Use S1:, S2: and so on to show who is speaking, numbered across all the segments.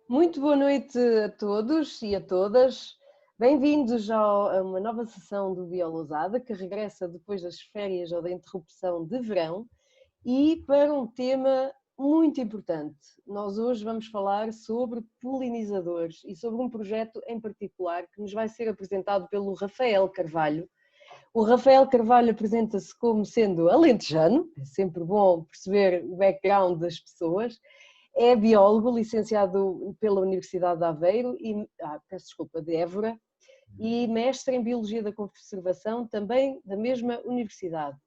S1: Muito boa noite a todos e a todas. Bem-vindos a uma nova sessão do Biolousada, que regressa depois das férias ou da interrupção de verão, e para um tema muito importante. Nós hoje vamos falar sobre polinizadores e sobre um projeto em particular que nos vai ser apresentado pelo Rafael Carvalho. O Rafael Carvalho apresenta-se como sendo alentejano, é sempre bom perceber o background das pessoas. É biólogo, licenciado pela Universidade de Aveiro e, de Évora, e mestre em Biologia da Conservação, também da mesma universidade.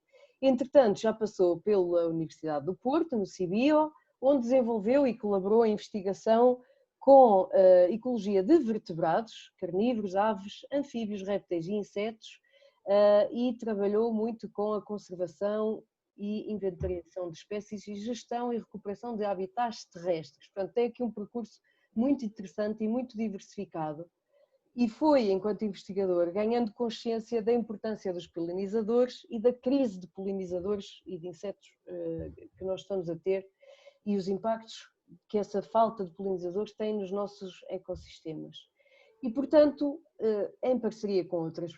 S1: Entretanto, já passou pela Universidade do Porto, no CIBIO, onde desenvolveu e colaborou em investigação com ecologia de vertebrados, carnívoros, aves, anfíbios, répteis e insetos, e trabalhou muito com a conservação e inventariação de espécies e gestão e recuperação de habitats terrestres. Portanto, tem aqui um percurso muito interessante e muito diversificado. E foi, enquanto investigador, ganhando consciência da importância dos polinizadores e da crise de polinizadores e de insetos que nós estamos a ter e os impactos que essa falta de polinizadores tem nos nossos ecossistemas. E, portanto, em parceria com outras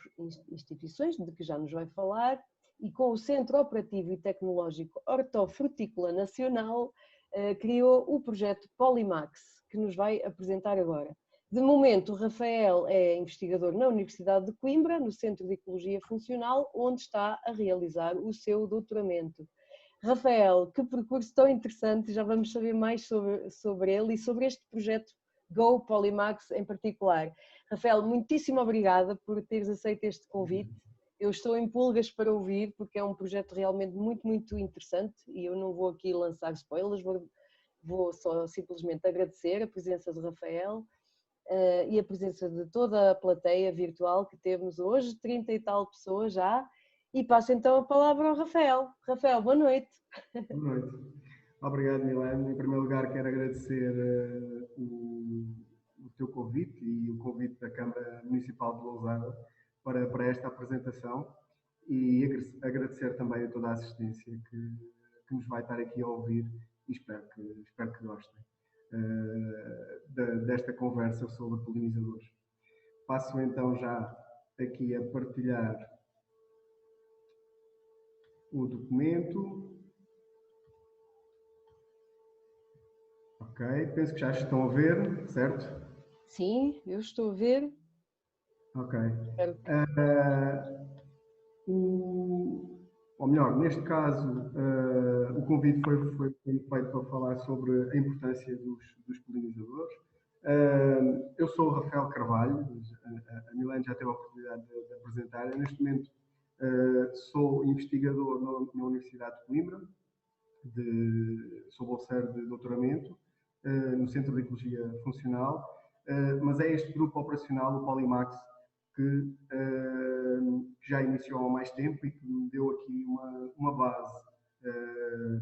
S1: instituições, de que já nos vai falar, e com o Centro Operativo e Tecnológico Hortofrutícola Nacional, criou o projeto Polimax, que nos vai apresentar agora. De momento, o Rafael é investigador na Universidade de Coimbra, no Centro de Ecologia Funcional, onde está a realizar o seu doutoramento. Rafael, que percurso tão interessante, já vamos saber mais sobre ele e sobre este projeto Go Polimax em particular. Rafael, muitíssimo obrigada por teres aceito este convite. Eu estou em pulgas para ouvir, porque é um projeto realmente muito interessante e eu não vou aqui lançar spoilers, vou só simplesmente agradecer a presença de Rafael e a presença de toda a plateia virtual que temos hoje, 30 e tal pessoas já, e passo então a palavra ao Rafael. Rafael, boa noite.
S2: Boa noite. Obrigado, Milene. Em primeiro lugar, quero agradecer o teu convite e o convite da Câmara Municipal de Lousada para esta apresentação e agradecer também a toda a assistência que nos vai estar aqui a ouvir e espero que gostem desta conversa sobre polinizadores. Passo então já aqui a partilhar o documento. Ok, penso que já estão a ver, certo?
S1: Sim, eu estou a ver.
S2: Ok. Ou melhor, neste caso, o convite foi feito para falar sobre a importância dos polinizadores. Eu sou o Rafael Carvalho, a Milene já teve a oportunidade de apresentar. Eu, neste momento, sou investigador na Universidade de Coimbra, sou bolseiro de doutoramento no Centro de Ecologia Funcional, mas é este grupo operacional, o Polimax, que já iniciou há mais tempo e que me deu aqui uma base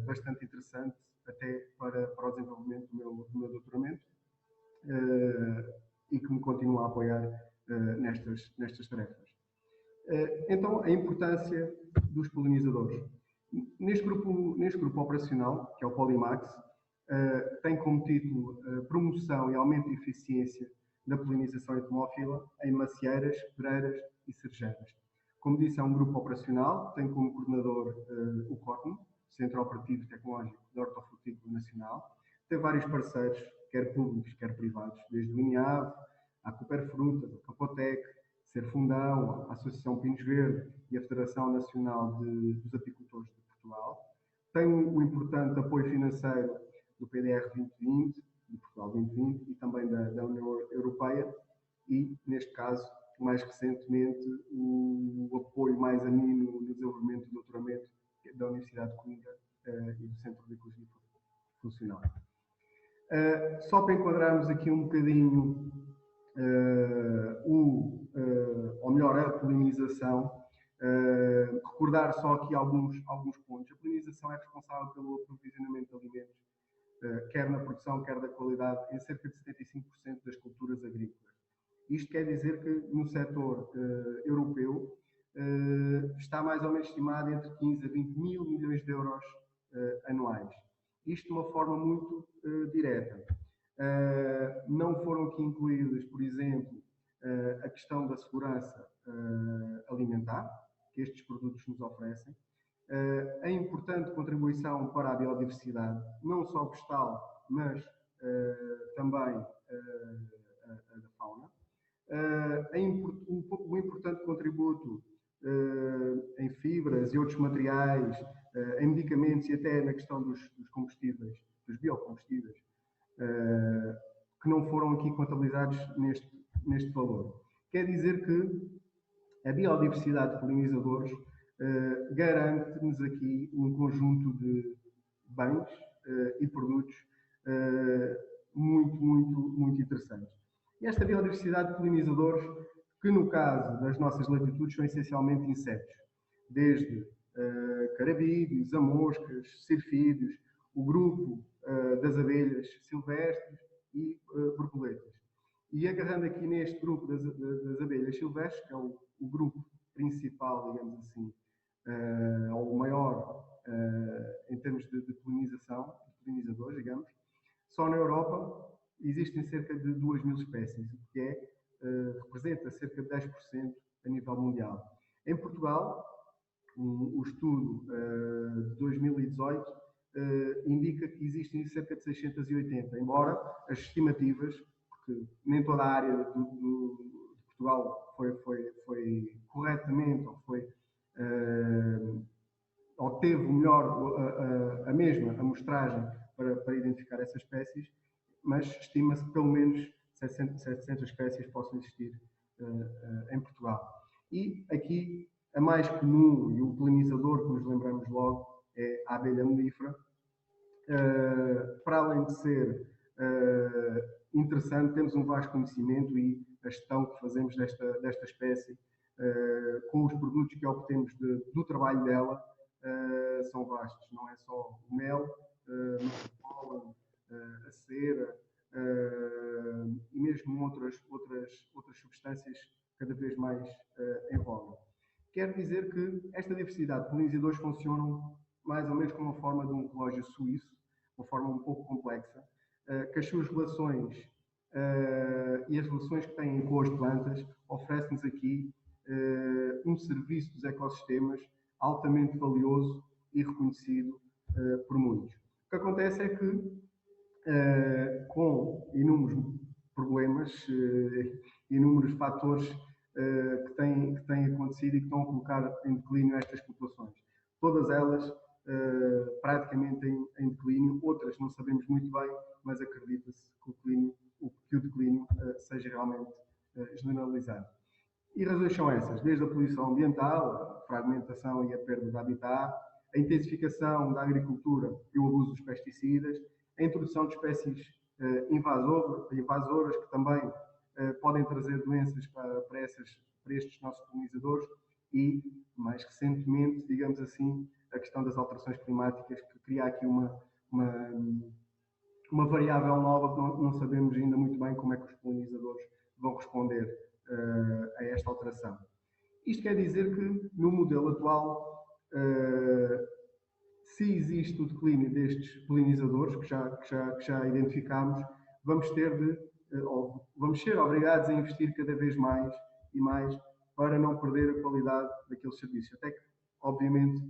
S2: bastante interessante até para o desenvolvimento do meu doutoramento e que me continua a apoiar nestas tarefas. Então, a importância dos polinizadores. Neste grupo operacional, que é o Polimax, tem como título Promoção e Aumento de Eficiência da Polinização entomófila em macieiras, pereiras e cerejeiras. Como disse, é um grupo operacional, tem como coordenador o COTN, Centro Operativo Tecnológico da Hortofrutícola Nacional. Tem vários parceiros, quer públicos, quer privados, desde o INHAV, a Cooperfruta, a Capotec, Ser Fundão, a Associação Pinos Verde e a Federação Nacional dos Apicultores de Portugal. Tem o importante apoio financeiro do PDR 2020, de Portugal 2020 e também da União Europeia e, neste caso, mais recentemente, o apoio mais a mim no desenvolvimento do doutoramento da Universidade de Coimbra e do Centro de Ecologia Funcional. Só para enquadrarmos aqui um bocadinho ou melhor, a polinização, recordar só aqui alguns pontos. A polinização é responsável pelo aprovisionamento de alimentos, quer na produção, quer da qualidade, em cerca de 75% das culturas agrícolas. Isto quer dizer que no setor europeu está mais ou menos estimado entre 15 a 20 mil milhões de euros anuais. Isto de uma forma muito direta. Não foram aqui incluídas, por exemplo, a questão da segurança alimentar, que estes produtos nos oferecem, a importante contribuição para a biodiversidade, não só vegetal, mas também a da fauna, o importante contributo em fibras e outros materiais, em medicamentos e até na questão dos combustíveis, dos biocombustíveis, que não foram aqui contabilizados neste valor. Quer dizer que a biodiversidade de polinizadores garante-nos aqui um conjunto de bens e produtos muito interessantes. E esta biodiversidade de polinizadores, que no caso das nossas latitudes são essencialmente insetos, desde carabídeos, amoscas, sirfídeos, o grupo das abelhas silvestres e borboletas. E agarrando aqui neste grupo das abelhas silvestres, que é o grupo principal, digamos assim, ou o maior em termos de polinização, de polinizadores, digamos, só na Europa existem cerca de 2.000 espécies, o que representa cerca de 10% a nível mundial. Em Portugal, o estudo de 2018 indica que existem cerca de 680, embora as estimativas, porque nem toda a área de Portugal foi corretamente, ou teve melhor a mesma amostragem para identificar essas espécies, mas estima-se que pelo menos 700 espécies possam existir em Portugal. E aqui a mais comum e o polinizador que nos lembramos logo é a abelha melífera. Para além de ser interessante, temos um vasto conhecimento e a gestão que fazemos desta espécie com os produtos que obtemos do trabalho dela são vastos. Não é só o mel, mas o pólen, a cera e mesmo outras substâncias cada vez mais em voga. Quer dizer que esta diversidade de polinizadores funcionam mais ou menos como uma forma de um relógio suíço, uma forma um pouco complexa, que as suas relações e as relações que têm com as plantas oferecem-nos aqui um serviço dos ecossistemas altamente valioso e reconhecido por muitos. O que acontece é que, com inúmeros problemas, inúmeros fatores que têm acontecido e que estão a colocar em declínio estas populações. Todas elas praticamente em declínio, outras não sabemos muito bem, mas acredita-se que o declínio seja realmente generalizado. E razões são essas, desde a poluição ambiental, a fragmentação e a perda de habitat, a intensificação da agricultura e o abuso dos pesticidas, a introdução de espécies invasoras que também podem trazer doenças para estes nossos polinizadores e, mais recentemente, digamos assim, a questão das alterações climáticas, que cria aqui uma variável nova que não sabemos ainda muito bem como é que os polinizadores vão responder a esta alteração. Isto quer dizer que, no modelo atual, se existe o declínio destes polinizadores, que já identificámos, vamos ser obrigados a investir cada vez mais e mais para não perder a qualidade daqueles serviços. Até que, obviamente,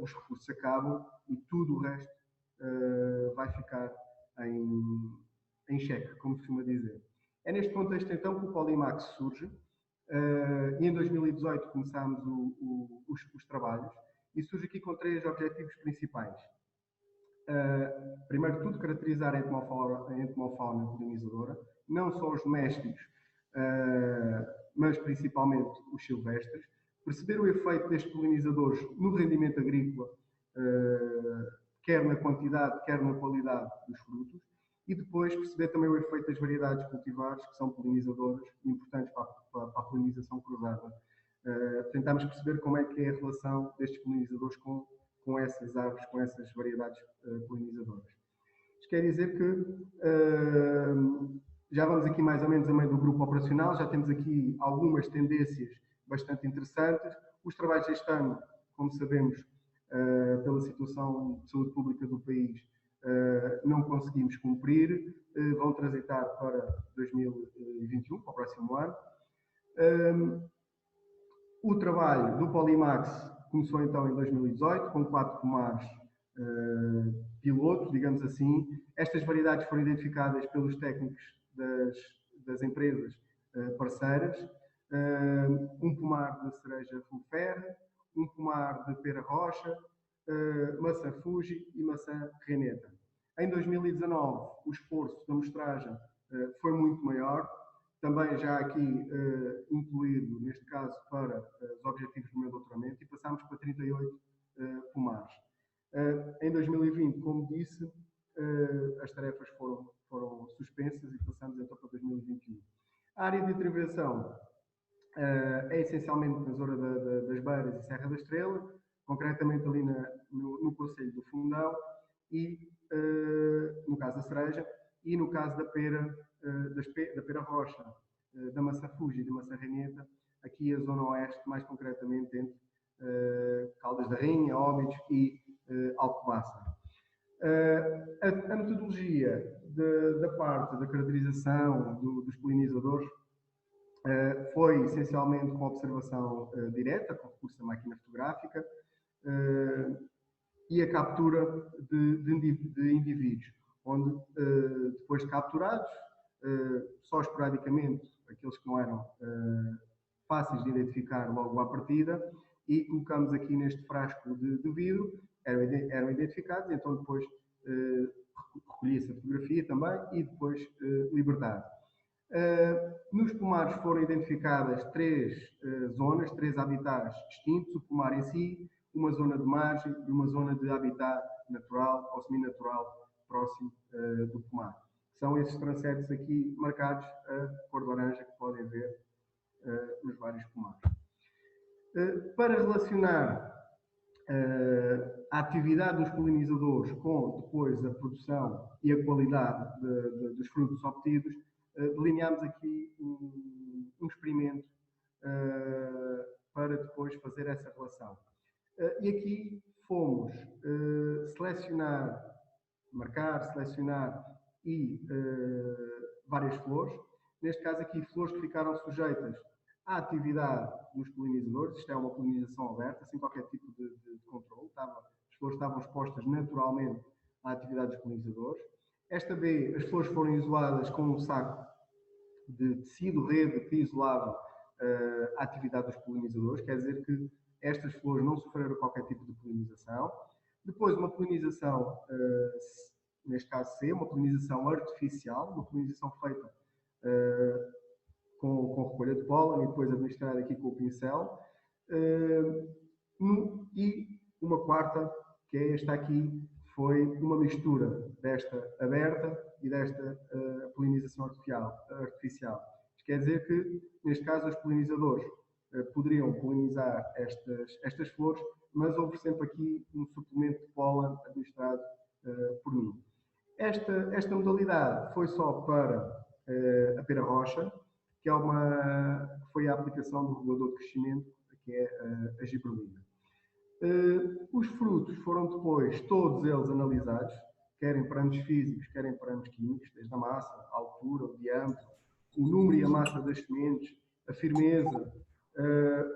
S2: os recursos acabam e tudo o resto vai ficar em xeque, como se costuma dizer. É neste contexto, então, que o Polimax surge e em 2018 começámos os trabalhos e surge aqui com 3 objetivos principais. Primeiro de tudo, caracterizar a entomofauna polinizadora, não só os domésticos, mas principalmente os silvestres, perceber o efeito destes polinizadores no rendimento agrícola, quer na quantidade, quer na qualidade dos frutos, e depois perceber também o efeito das variedades cultivares, que são polinizadoras importantes para a polinização cruzada. Tentamos perceber como é que é a relação destes polinizadores com essas árvores, com essas variedades polinizadoras. Isto quer dizer que já vamos aqui mais ou menos a meio do grupo operacional, já temos aqui algumas tendências bastante interessantes. Os trabalhos deste ano, como sabemos, pela situação de saúde pública do país, não conseguimos cumprir, vão transitar para 2021, para o próximo ano. O trabalho do Polimax começou então em 2018, com 4 pomares pilotos, digamos assim. Estas variedades foram identificadas pelos técnicos das empresas parceiras. Um pomar de cereja Fulferre, um pomar de pera rocha, maçã Fuji e maçã Reneta. Em 2019, o esforço da mostragem foi muito maior, também já aqui incluído, neste caso, para os objetivos do meu doutoramento, e passámos para 38 pomares. Em 2020, como disse, as tarefas foram suspensas e passamos então para 2021. A área de intervenção é essencialmente na zona das Beiras e Serra da Estrela, concretamente ali no concelho do Fundão, e no caso da cereja, e no caso da pera rocha, da maçã Fuji e da maçã Reneta, aqui a zona oeste, mais concretamente entre Caldas da Rainha, Óbidos e Alcobaça. A metodologia da parte da caracterização dos polinizadores foi essencialmente com observação direta, com recurso à máquina fotográfica, e a captura de indivíduos, onde depois de capturados, só esporadicamente, aqueles que não eram fáceis de identificar logo à partida, e colocamos aqui neste frasco de vidro, eram identificados, então depois recolhia-se a fotografia também e depois libertado. Nos pomares foram identificadas 3 zonas, 3 habitats distintos: o pomar em si, uma zona de margem e uma zona de habitat natural ou semi-natural próximo do pomar. São esses transectos aqui marcados a cor de laranja que podem ver nos vários pomares. Para relacionar a atividade dos polinizadores com depois a produção e a qualidade dos frutos obtidos, delineámos aqui um experimento para depois fazer essa relação. E aqui fomos selecionar e várias flores. Neste caso aqui, flores que ficaram sujeitas à atividade dos polinizadores. Isto é uma polinização aberta, sem qualquer tipo de controle. As flores estavam expostas naturalmente à atividade dos polinizadores. Esta vez, as flores foram isoladas com um saco de tecido rede que isolava a atividade dos polinizadores, quer dizer que estas flores não sofreram qualquer tipo de polinização. Depois, uma polinização, neste caso C, uma polinização artificial, uma polinização feita com recolha de pólen e depois administrada aqui com o pincel. E uma quarta, que é esta aqui, foi uma mistura desta aberta e desta polinização artificial. Isto quer dizer que, neste caso, os polinizadores poderiam polinizar estas flores, mas houve sempre aqui um suplemento de pólen administrado por mim. Esta modalidade foi só para a pera rocha, que foi a aplicação do regulador de crescimento, que é a gibberellina. Os frutos foram depois todos eles analisados, quer em parâmetros físicos, quer em parâmetros químicos, desde a massa, a altura, o diâmetro, o número e a massa das sementes, a firmeza,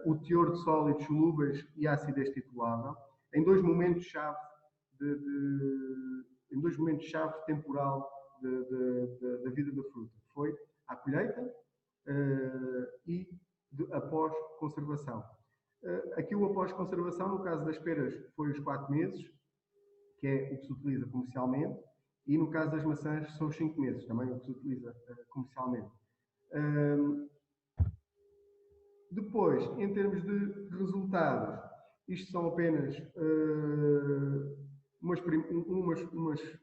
S2: o teor de sólidos solúveis e a acidez titulável, em dois momentos-chave temporal da vida da fruta. Foi à colheita e após conservação. Aqui o após conservação, no caso das peras, foi os 4 meses, que é o que se utiliza comercialmente, e no caso das maçãs são os 5 meses, também o que se utiliza comercialmente. Depois, em termos de resultados, isto são apenas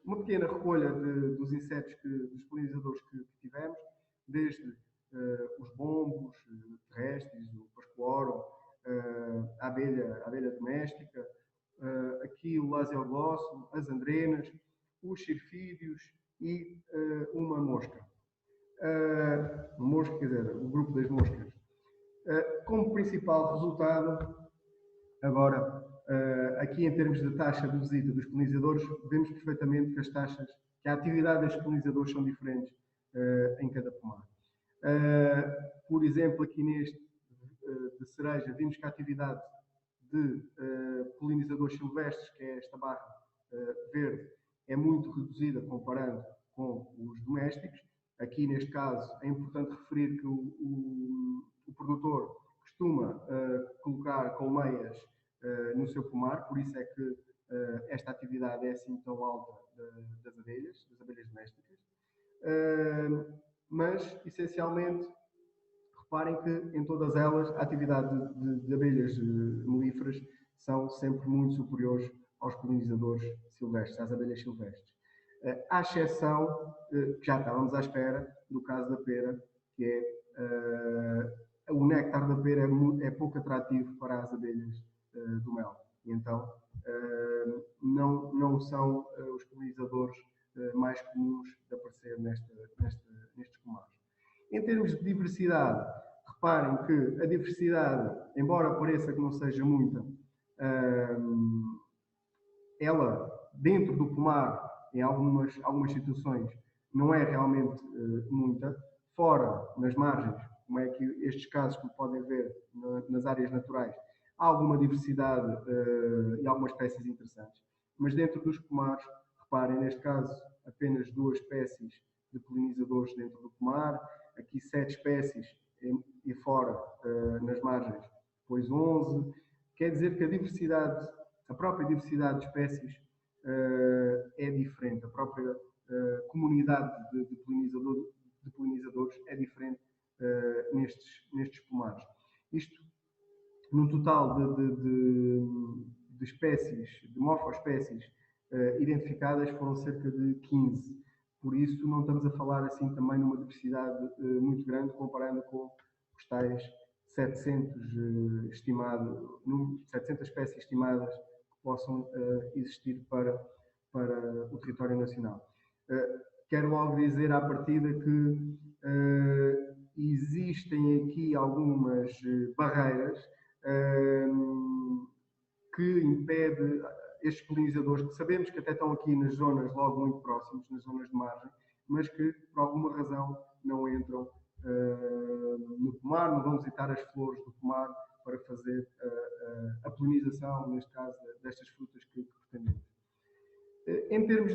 S2: uma pequena recolha dos insetos, dos polinizadores que tivemos, desde os bombos terrestres, o pascooro, a abelha doméstica, aqui o laseoglosso, as andrenas, os sirfídeos e uma mosca. Quer dizer, o grupo das moscas. Como principal resultado, agora Aqui, em termos de taxa de visita dos polinizadores, vemos perfeitamente que a atividade destes polinizadores são diferentes em cada pomar. Por exemplo, aqui neste de cereja, vimos que a atividade de polinizadores silvestres, que é esta barra verde, é muito reduzida comparando com os domésticos. Aqui, neste caso, é importante referir que o produtor costuma colocar colmeias no seu pomar, por isso é que esta atividade é assim tão alta das abelhas domésticas. Mas, essencialmente, reparem que em todas elas a atividade de abelhas melíferas são sempre muito superiores aos polinizadores silvestres, às abelhas silvestres. À exceção, que já estávamos à espera, do caso da pera, que é o néctar da pera é pouco atrativo para as abelhas do mel. E então não são os polinizadores mais comuns de aparecer nestes pomares. Em termos de diversidade, reparem que a diversidade, embora pareça que não seja muita, ela, dentro do pomar, em algumas situações, não é realmente muita. Fora, nas margens, como é que estes casos, como podem ver nas áreas naturais, há alguma diversidade e algumas espécies interessantes. Mas dentro dos pomares, reparem, neste caso, apenas 2 espécies de polinizadores dentro do pomar, aqui 7 espécies e fora, nas margens, depois 11. Quer dizer que a própria diversidade de espécies é diferente, a própria comunidade de polinizadores é diferente nestes pomares. Isto, num total de espécies, de morfoespécies identificadas, foram cerca de 15. Por isso, não estamos a falar assim também numa diversidade muito grande, comparando com os tais 700 espécies estimadas que possam existir para o território nacional. Quero logo dizer à partida que existem aqui algumas barreiras que impedem estes polinizadores, que sabemos que até estão aqui nas zonas logo muito próximas, nas zonas de margem, mas que por alguma razão não entram no pomar, não vão visitar as flores do pomar para fazer a polinização, neste caso, destas frutas que pretendemos. Em termos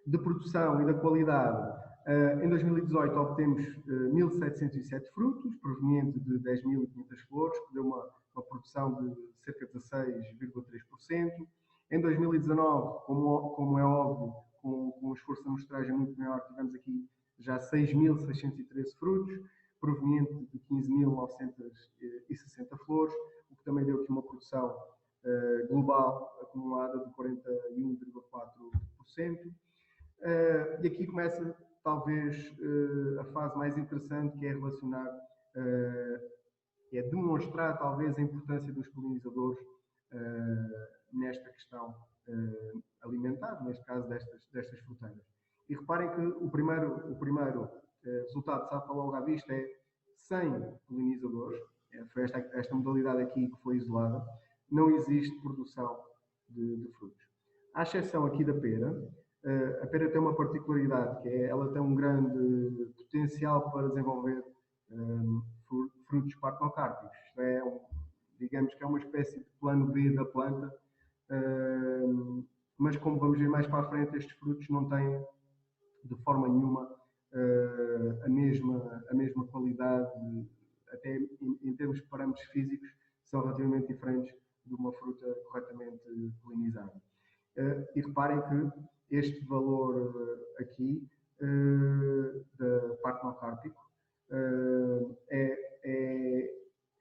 S2: de produção e da qualidade, em 2018 obtemos 1.707 frutos, provenientes de 10.500 flores, que deu uma produção de cerca de 16,3%. Em 2019, como é óbvio, com um esforço de amostragem muito maior, tivemos aqui já 6.613 frutos, provenientes de 15.960 flores, o que também deu aqui uma produção global acumulada de 41,4%. E aqui começa talvez a fase mais interessante, que é relacionar, é demonstrar talvez a importância dos polinizadores nesta questão alimentar, neste caso destas fruteiras. E reparem que o primeiro resultado, salta logo à vista, é sem polinizadores. Foi esta modalidade aqui que foi isolada. Não existe produção de frutos. À exceção aqui da pera. A pera tem uma particularidade, que é ela tem um grande potencial para desenvolver frutos partenocárpicos. Digamos que é uma espécie de plano B da planta, mas como vamos ver mais para a frente, estes frutos não têm de forma nenhuma a mesma qualidade, até em termos de parâmetros físicos, são relativamente diferentes de uma fruta corretamente polinizada. E reparem que este valor aqui da partenocárpico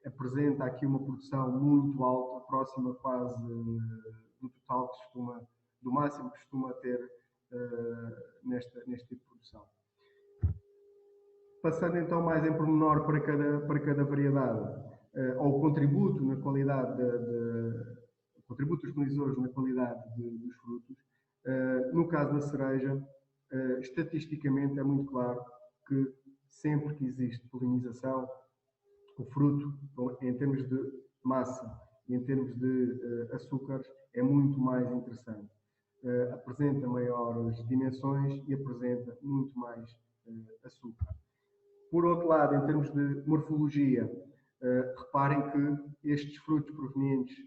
S2: apresenta aqui uma produção muito alta, próxima quase do total do máximo que costuma ter neste tipo de produção. Passando então mais em pormenor para cada variedade, ao contributo na qualidade o contributo dos polinizadores na qualidade dos frutos. No caso da cereja, estatisticamente é muito claro que sempre que existe polinização, o fruto, em termos de massa e em termos de açúcares é muito mais interessante. Apresenta maiores dimensões e apresenta muito mais açúcar. Por outro lado, em termos de morfologia, reparem que estes frutos provenientes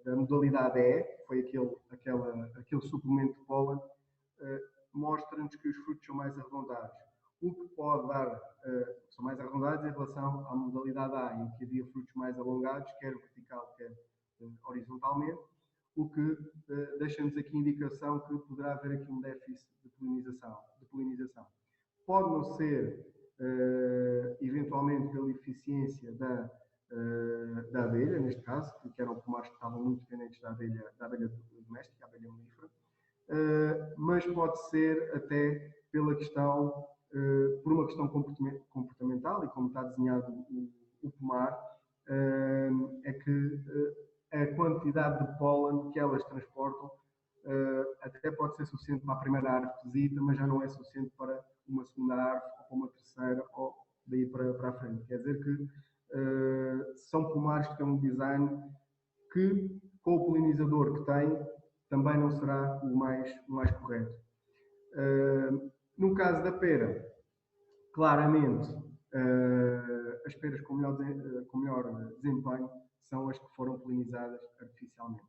S2: da modalidade E, que foi aquele suplemento de pólen, mostra-nos que os frutos são mais arredondados. O que pode dar, são mais arredondados em relação à modalidade A, em que havia frutos mais alongados, quer vertical, quer horizontalmente, o que deixa-nos aqui indicação que poderá haver aqui um déficit de polinização. Pode não ser, eventualmente, pela eficiência da abelha, neste caso, que eram pomares que estavam muito dependentes da abelha doméstica, a abelha melífera, mas pode ser até pela questão, por uma questão comportamental, e como está desenhado o pomar, é que a quantidade de pólen que elas transportam até pode ser suficiente para a primeira árvore que visita, mas já não é suficiente para uma segunda árvore, ou para uma terceira, ou daí para a frente. Quer dizer que são pomares que têm um design que, com o polinizador que tem, também não será o mais correto. No caso da pera, claramente, as peras com melhor desempenho são as que foram polinizadas artificialmente.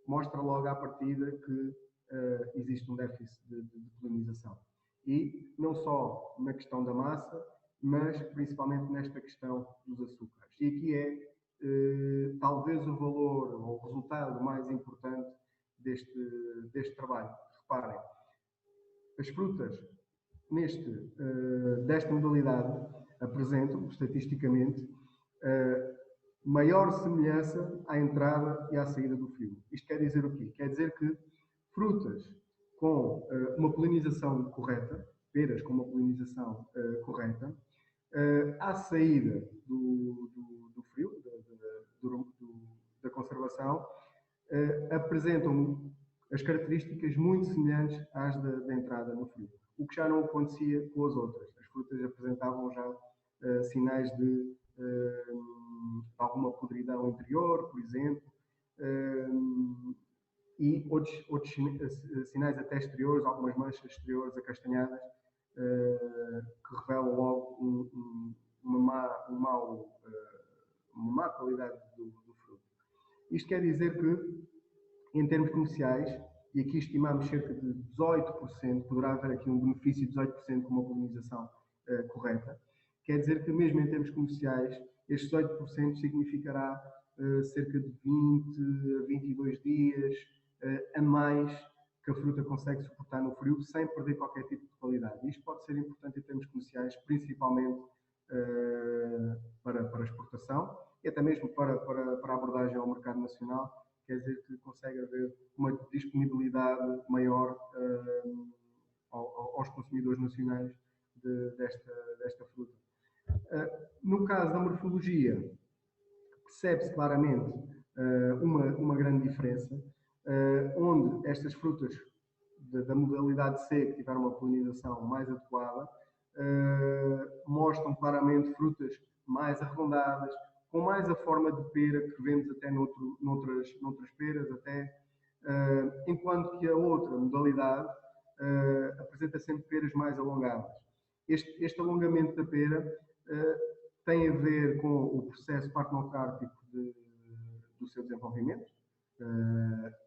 S2: Mostra logo à partida que existe um déficit de polinização. E não só na questão da massa, mas principalmente nesta questão dos açúcares. E aqui é talvez o valor ou o resultado mais importante deste trabalho. Reparem, as frutas desta modalidade apresentam, estatisticamente, maior semelhança à entrada e à saída do fio. Isto quer dizer o quê? Quer dizer que frutas com uma polinização correta, peras com uma polinização correta, à saída do frio, da conservação, apresentam as características muito semelhantes às da entrada no frio, o que já não acontecia com as outras. As frutas apresentavam já sinais de alguma podridão interior, por exemplo, e outros sinais até exteriores, algumas manchas exteriores acastanhadas, que revelam logo uma má qualidade do fruto. Isto quer dizer que, em termos comerciais, e aqui estimamos cerca de 18%, poderá haver aqui um benefício de 18% com uma polinização correta, quer dizer que mesmo em termos comerciais, estes 18% significará cerca de 20 a 22 dias a mais que a fruta consegue suportar no frio sem perder qualquer tipo de qualidade. Isto pode ser importante em termos comerciais, principalmente para exportação e até mesmo para a abordagem ao mercado nacional. Quer dizer que consegue haver uma disponibilidade maior aos consumidores nacionais desta fruta. No caso da morfologia, percebe-se claramente uma grande diferença, onde estas frutas da modalidade C, que tiveram uma polinização mais adequada, mostram claramente frutas mais arredondadas, com mais a forma de pera que vemos até noutras peras, enquanto que a outra modalidade apresenta sempre peras mais alongadas. Este alongamento da pera tem a ver com o processo partenocárpico do seu desenvolvimento,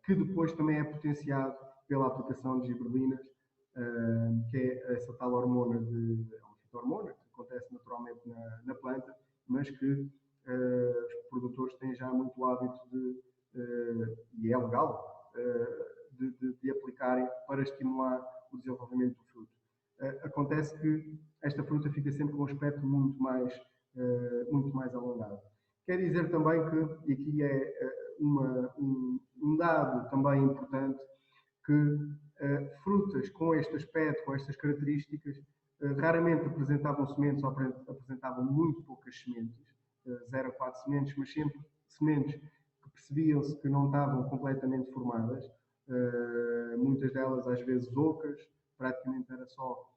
S2: que depois também é potenciado pela aplicação de gibberelinas, que é essa tal hormona uma fitohormona que acontece naturalmente na planta, mas que os produtores têm já muito hábito e é legal, de aplicarem para estimular o desenvolvimento do fruto. Acontece que esta fruta fica sempre com um aspecto muito mais alongado. Quer dizer também que, e aqui é um dado também importante, que frutas com este aspecto, com estas características, raramente apresentavam sementes ou apresentavam muito poucas sementes, 0 a 4 sementes, mas sempre sementes que percebiam-se que não estavam completamente formadas, muitas delas às vezes ocas, praticamente era só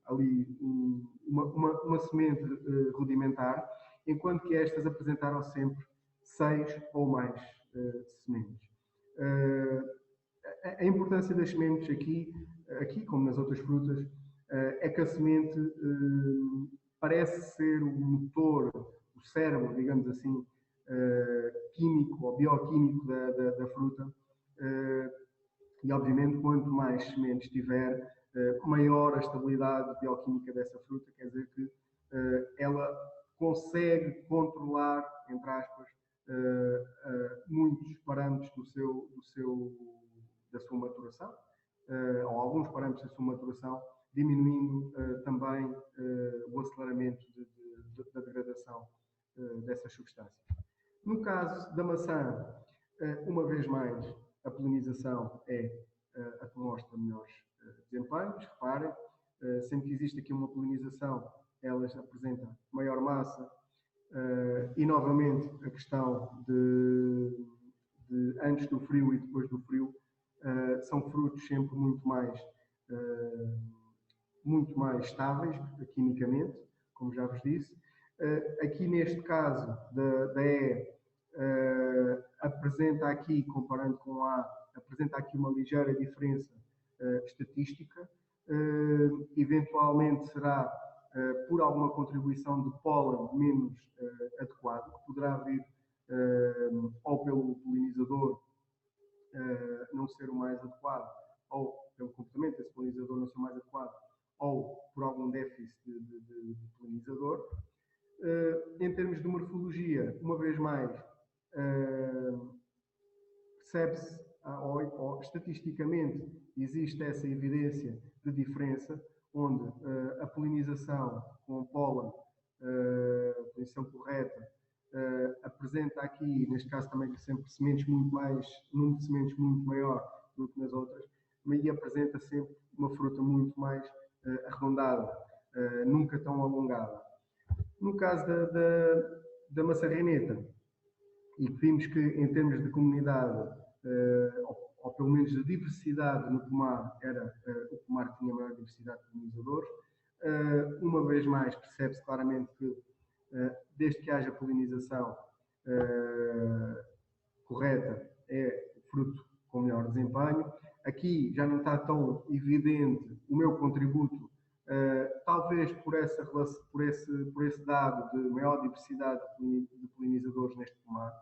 S2: ali uma semente rudimentar, enquanto que estas apresentaram sempre 6 ou mais sementes. A importância das sementes aqui como nas outras frutas, é que a semente parece ser o motor, o cérebro, digamos assim, químico ou bioquímico da fruta. E, obviamente, quanto mais sementes tiver, maior a estabilidade bioquímica dessa fruta, quer dizer que ela consegue controlar, entre aspas, muitos parâmetros da sua maturação, ou alguns parâmetros da sua maturação, diminuindo também o aceleramento da degradação dessas substâncias. No caso da maçã, uma vez mais, a polinização é a que mostra melhores desempenhos. Reparem, sempre que existe aqui uma polinização, elas apresentam maior massa. E novamente a questão de antes do frio e depois do frio são frutos sempre muito mais estáveis quimicamente, como já vos disse. Aqui neste caso da E, apresenta aqui, comparando com a A, apresenta aqui uma ligeira diferença estatística. Eventualmente será por alguma contribuição de pólen menos adequado, que poderá vir ou pelo polinizador não ser o mais adequado, ou pelo comportamento desse polinizador não ser o mais adequado, ou por algum déficit de polinizador. Em termos de morfologia, uma vez mais, percebe-se, ou estatisticamente existe essa evidência de diferença, onde a polinização com pólen, a polinização correta, apresenta aqui, neste caso também sempre sementes muito mais, número de sementes muito maior do que nas outras, e apresenta sempre uma fruta muito mais arredondada, nunca tão alongada. No caso da maçã reineta, e que vimos que em termos de comunidade, ou pelo menos de diversidade no pomar, o pomar que tinha maior diversidade de polinizadores. Uma vez mais, percebe-se claramente que, desde que haja polinização correta, é o fruto com melhor desempenho. Aqui já não está tão evidente o meu contributo, talvez por esse dado de maior diversidade de polinizadores neste pomar.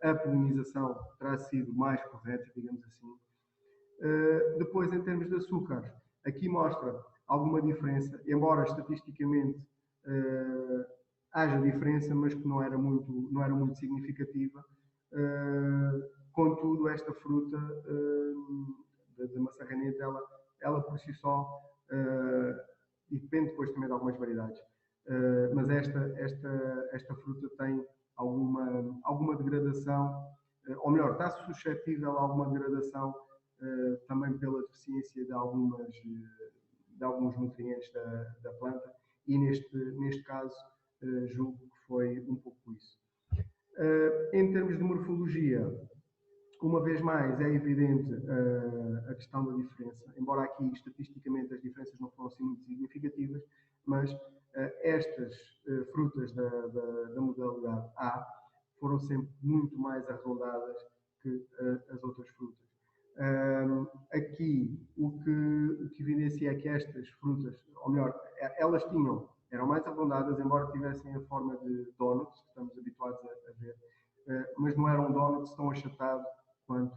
S2: A polinização terá sido mais correta, digamos assim. Depois, em termos de açúcares, aqui mostra alguma diferença, embora estatisticamente haja diferença, mas que não era muito significativa. Contudo, esta fruta da maçã reineta, ela por si só, e depende depois também de algumas variedades, mas esta fruta tem alguma degradação, ou melhor, está suscetível a alguma degradação também pela deficiência de alguns nutrientes da planta, e neste caso julgo que foi um pouco isso. Em termos de morfologia, uma vez mais, é evidente a questão da diferença, embora aqui estatisticamente as diferenças não foram assim muito significativas, mas estas frutas da modalidade A foram sempre muito mais arredondadas que as outras frutas. Aqui o que evidencia é que estas frutas, ou melhor, elas eram mais arredondadas, embora tivessem a forma de donuts, que estamos habituados a ver, mas não eram donuts tão achatados quanto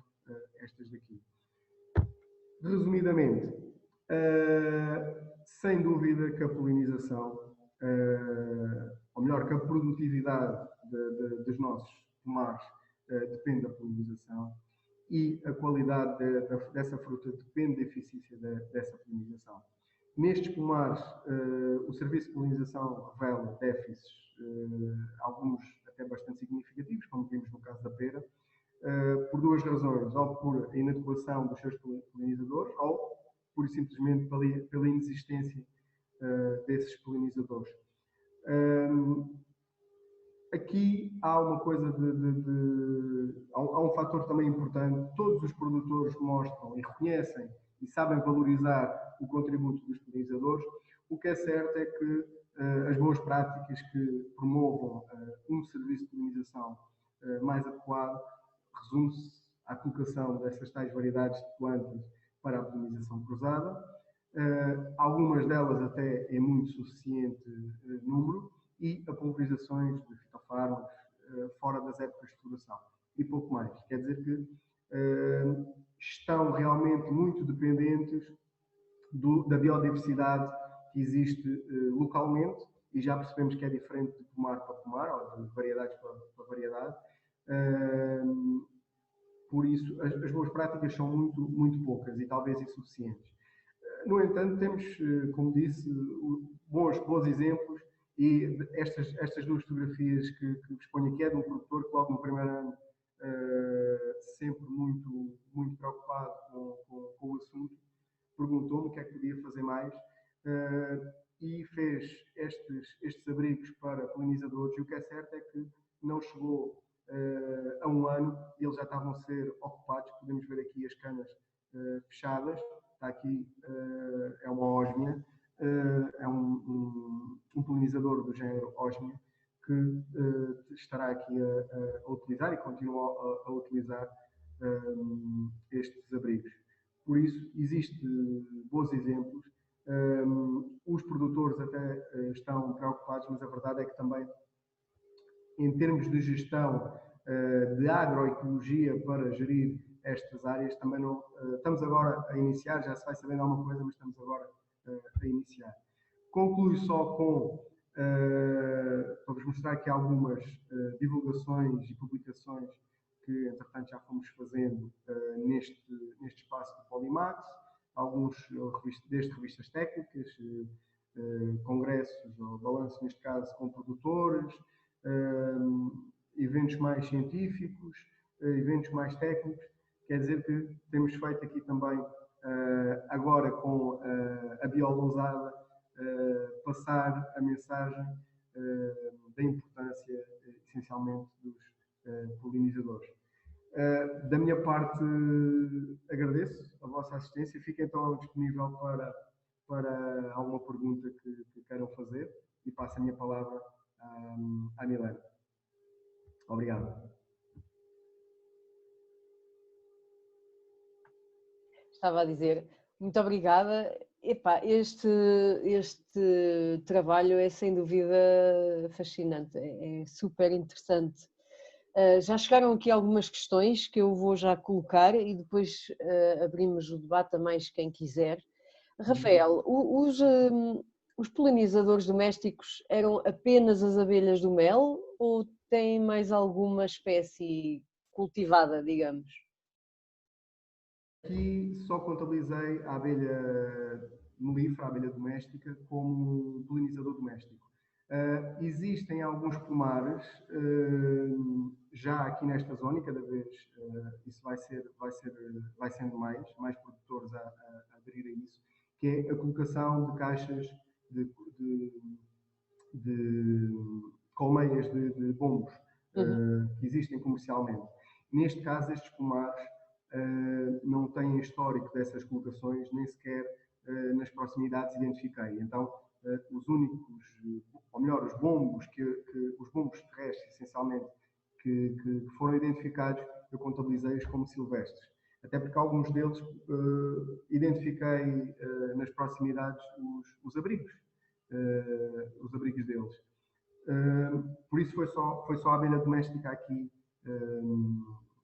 S2: estas daqui. Resumidamente, sem dúvida que a polinização, ou melhor, que a produtividade dos nossos pomares depende da polinização, e a qualidade dessa fruta depende da eficiência dessa polinização. Nestes pomares, o serviço de polinização revela déficits, alguns até bastante significativos, como vimos no caso da pera, por duas razões: ou por inadequação dos seus polinizadores, ou pura e simplesmente pela inexistência desses polinizadores. Aqui há uma coisa há um fator também importante. Todos os produtores mostram e reconhecem e sabem valorizar o contributo dos polinizadores. O que é certo é que as boas práticas que promovam um serviço de polinização mais adequado, resume-se à colocação dessas tais variedades de plantas para a polinização cruzada. Algumas delas até em muito suficiente número, e a pulverizações de fitofármacos fora das épocas de floração. E pouco mais. Quer dizer que estão realmente muito dependentes da biodiversidade que existe localmente, e já percebemos que é diferente de pomar para pomar, ou de variedades para variedade. Por isso, as boas práticas são muito poucas e talvez insuficientes. No entanto, temos, como disse, bons exemplos, e estas duas fotografias que exponho aqui é de um produtor que logo no primeiro ano, sempre muito preocupado com o assunto, perguntou-me o que é que podia fazer mais, e fez estes abrigos para polinizadores, e o que é certo é que não chegou a um ano e eles já estavam a ser ocupados. Podemos ver aqui as canas fechadas. Está aqui, é uma ósmia, é um polinizador do género ósmia, que estará aqui a utilizar e continua a utilizar estes abrigos. Por isso, existem bons exemplos. Os produtores até estão preocupados, mas a verdade é que também, em termos de gestão de agroecologia para gerir estas áreas, também não estamos agora a iniciar, já se vai sabendo alguma coisa, mas estamos agora a iniciar. Concluo só para vos mostrar aqui algumas divulgações e publicações que, entretanto, já fomos fazendo neste espaço do Polimax, alguns desde revistas técnicas, congressos, ou balanços, neste caso, com produtores, eventos mais científicos, eventos mais técnicos. Quer dizer que temos feito aqui também, agora com a Biolousada, passar a mensagem da importância, essencialmente, dos polinizadores. Da minha parte, agradeço a vossa assistência. Fico então disponível para alguma pergunta que queiram fazer, e passo a minha palavra à Milena. Obrigado.
S1: Estava a dizer, muito obrigada. Epá, este trabalho é sem dúvida fascinante, é super interessante. Já chegaram aqui algumas questões que eu vou já colocar e depois abrimos o debate a mais quem quiser. Rafael, os polinizadores domésticos eram apenas as abelhas do mel ou tem mais alguma espécie cultivada, digamos?
S2: Aqui só contabilizei a abelha melífera, a abelha doméstica, como polinizador doméstico. Existem alguns pomares já aqui nesta zona, e cada vez isso vai sendo mais produtores a aderir a isso, que é a colocação de caixas de colmeias de bombos que existem comercialmente. Neste caso, estes pomares não têm histórico dessas colocações, nem sequer nas proximidades identifiquei. Então, os únicos, ou melhor, os bombos terrestres, essencialmente, que foram identificados, eu contabilizei-os como silvestres. Até porque alguns deles identifiquei nas proximidades os abrigos deles. Por isso foi só a abelha doméstica aqui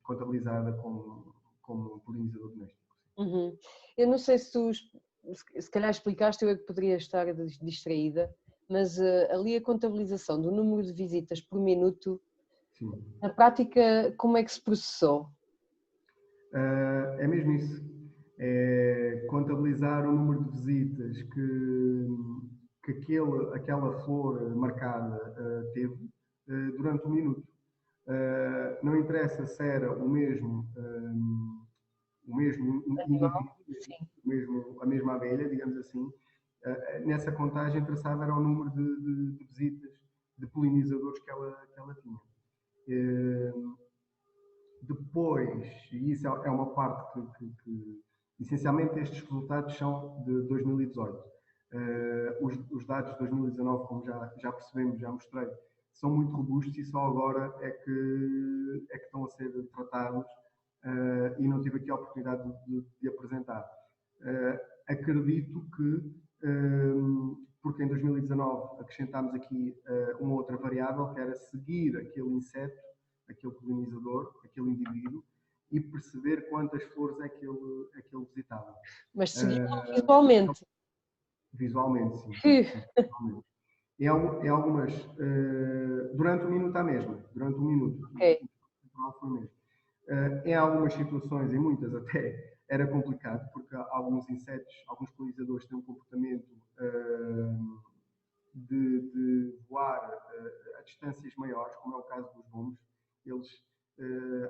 S2: contabilizada como polinizador doméstico.
S1: Uhum. Eu não sei se tu, se calhar explicaste, eu é que poderia estar distraída, mas ali a contabilização do número de visitas por minuto, sim, na prática, como é que se processou?
S2: É mesmo isso. É contabilizar o número de visitas que aquela flor marcada teve durante um minuto. Não interessa se era o mesmo indivíduo, a mesma abelha, digamos assim. Nessa contagem interessava era o número de visitas, de polinizadores que ela tinha. Depois, e isso é uma parte que essencialmente estes resultados são de 2018. Os dados de 2019, como já percebemos, já mostrei, são muito robustos e só agora é que estão a ser tratados e não tive aqui a oportunidade de apresentar. Acredito que, porque em 2019 acrescentámos aqui uma outra variável, que era seguir aquele inseto, aquele polinizador, aquele indivíduo, e perceber quantas flores é que ele visitava.
S1: Mas seguindo visualmente.
S2: Visualmente, sim. Visualmente. Em algumas, durante um minuto à mesma, durante um minuto.
S1: Okay.
S2: Foi mesmo. Em algumas situações, em muitas até, era complicado, porque alguns insetos, alguns polinizadores têm um comportamento de voar a distâncias maiores, como é o caso dos bombos. Eles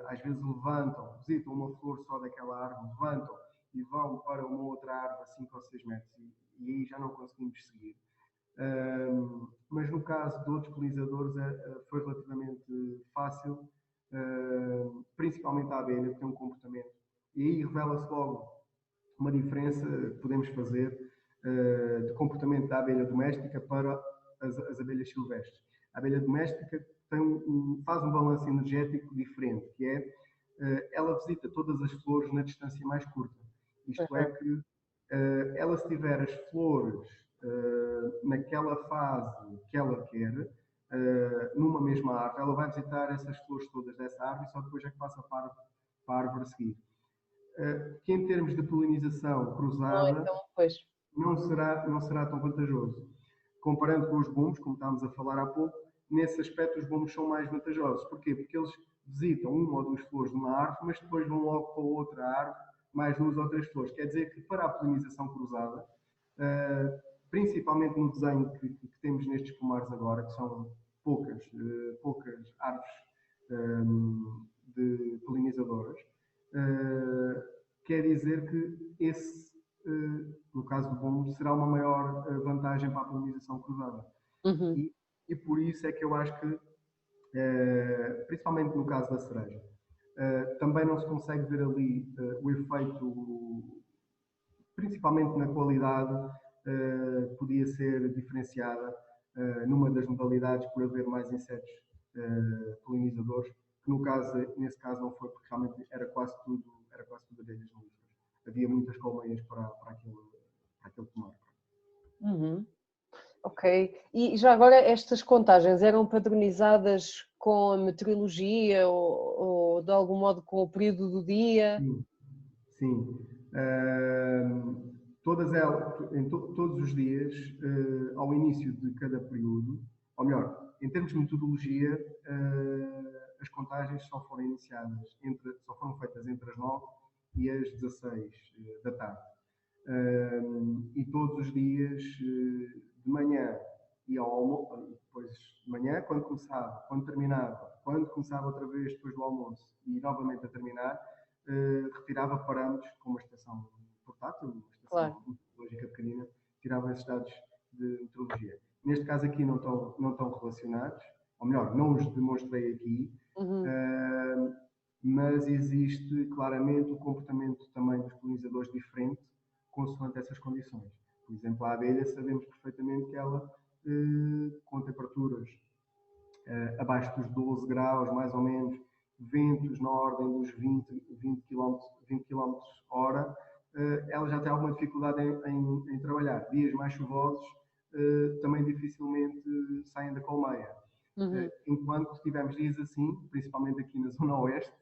S2: às vezes levantam, visitam uma flor só daquela árvore, levantam e vão para uma outra árvore a 5 ou 6 metros e aí já não conseguimos seguir. Mas no caso de outros polinizadores foi relativamente fácil, principalmente a abelha, que tem um comportamento. E aí revela-se logo uma diferença que podemos fazer de comportamento da abelha doméstica para as abelhas silvestres. A abelha doméstica faz um balanço energético diferente, que é ela visita todas as flores na distância mais curta. Isto é que ela, se tiver as flores naquela fase que ela quer, numa mesma árvore, ela vai visitar essas flores todas dessa árvore e só depois é que passa para a árvore a seguir. Que em termos de polinização cruzada não será tão vantajoso. Comparando com os bombos, como estávamos a falar há pouco, nesse aspecto os bombos são mais vantajosos. Porquê? Porque eles visitam uma ou duas flores de uma árvore, mas depois vão logo para outra árvore, mais duas ou três flores. Quer dizer que para a polinização cruzada, principalmente no desenho que temos nestes pomares agora, que são poucas árvores de polinizadoras, quer dizer que esse, no caso do bombo, será uma maior vantagem para a polinização cruzada.
S1: Uhum.
S2: E por isso é que eu acho que, principalmente no caso da cereja, também não se consegue ver ali o efeito, principalmente na qualidade, podia ser diferenciada numa das modalidades por haver mais insetos polinizadores, que nesse caso não foi, porque realmente era quase tudo abelhas melíferas. Havia muitas colmeias para aquele pomar.
S1: Uhum. Ok. E já agora estas contagens eram padronizadas com a meteorologia ou de algum modo com o período do dia?
S2: Sim. Todas elas, todos os dias, ao início de cada período, ou melhor, em termos de metodologia, as contagens só foram feitas entre as 9 e as 16 da tarde. E todos os dias, de manhã e ao almoço, depois de manhã, quando terminava, quando começava outra vez depois do almoço e novamente a terminar, retirava parâmetros com uma estação portátil, uma estação meteorológica pequenina, tirava esses dados de meteorologia. Neste caso aqui não estão relacionados, ou melhor, não os demonstrei aqui, mas existe claramente o comportamento também dos polinizadores diferente consoante essas condições. Por exemplo, a abelha, sabemos perfeitamente que ela, com temperaturas abaixo dos 12 graus, mais ou menos, ventos na ordem dos 20 km/h, ela já tem alguma dificuldade em trabalhar. Dias mais chuvosos também dificilmente saem da colmeia. Enquanto tivemos dias assim, principalmente aqui na zona oeste,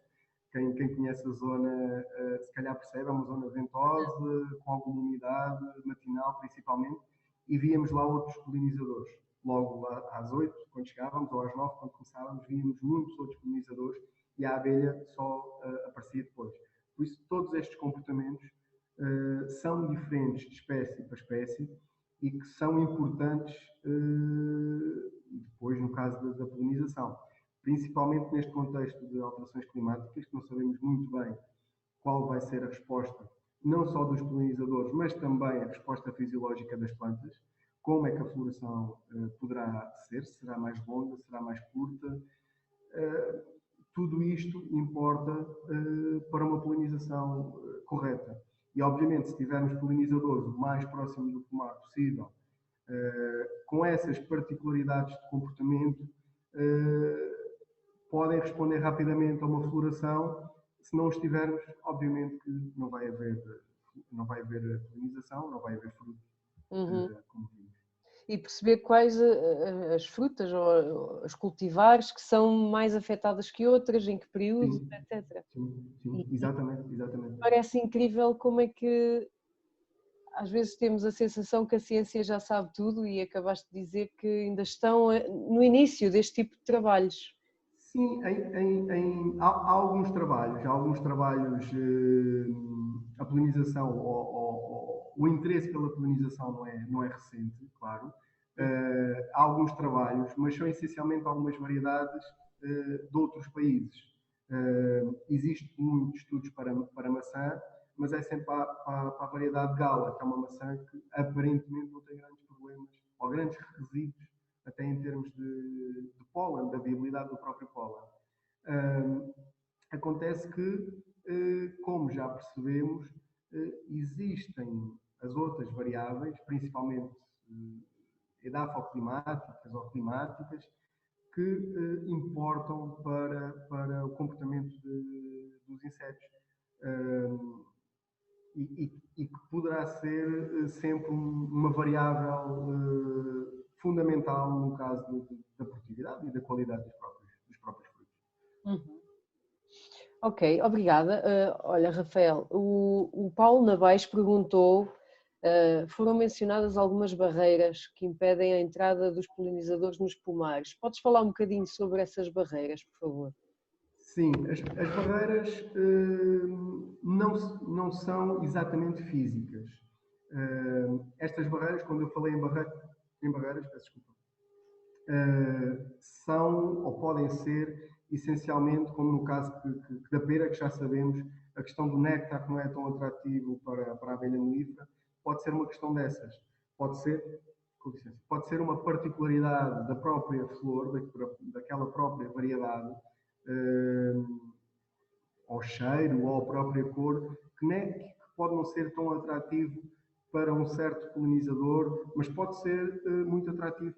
S2: quem conhece a zona se calhar percebe, é uma zona ventosa, com alguma umidade matinal principalmente, e víamos lá outros polinizadores. Logo lá às 8, quando chegávamos, ou às 9, quando começávamos, víamos muitos outros polinizadores e a abelha só aparecia depois. Por isso, todos estes comportamentos são diferentes de espécie para espécie e que são importantes depois no caso da polinização. Principalmente neste contexto de alterações climáticas, que não sabemos muito bem qual vai ser a resposta, não só dos polinizadores, mas também a resposta fisiológica das plantas, como é que a floração poderá ser, será mais longa, será mais curta. Tudo isto importa para uma polinização correta. E, obviamente, se tivermos polinizadores o mais próximo do pomar possível, com essas particularidades de comportamento, podem responder rapidamente a uma floração. Se não os tivermos, obviamente que não vai haver polinização, não vai haver fruto, como vimos.
S1: E perceber quais as frutas ou as cultivares que são mais afetadas que outras, em que período,
S2: Sim,
S1: etc.
S2: sim, exatamente, exatamente.
S1: Parece incrível como é que às vezes temos a sensação que a ciência já sabe tudo e acabaste de dizer que ainda estão no início deste tipo de trabalhos.
S2: Sim, há alguns trabalhos, a polinização, o interesse pela polinização não é recente, claro. Há alguns trabalhos, mas são essencialmente algumas variedades de outros países. Existem muitos estudos para maçã, mas é sempre para a variedade de Gala, que é uma maçã que aparentemente não tem grandes problemas ou grandes resíduos, até em termos de pólen, da viabilidade do próprio pólen. Acontece que, como já percebemos, existem as outras variáveis, principalmente edafoclimáticas ou climáticas, que importam para o comportamento dos insetos. E que poderá ser sempre uma variável fundamental no caso da produtividade e da qualidade dos próprios frutos.
S1: Ok, obrigada. Olha, Rafael, o Paulo Navais perguntou, foram mencionadas algumas barreiras que impedem a entrada dos polinizadores nos pomares. Podes falar um bocadinho sobre essas barreiras, por favor?
S2: Sim, as barreiras não são exatamente físicas. Estas barreiras, quando eu falei em barreiras, peço desculpa, são ou podem ser essencialmente, como no caso da pera, que já sabemos, a questão do néctar que não é tão atrativo para a abelha melífera, pode ser uma questão dessas. Pode ser uma particularidade da própria flor, daquela própria variedade, ao cheiro ou à própria cor, que pode não ser tão atrativo para um certo polinizador, mas pode ser muito atrativo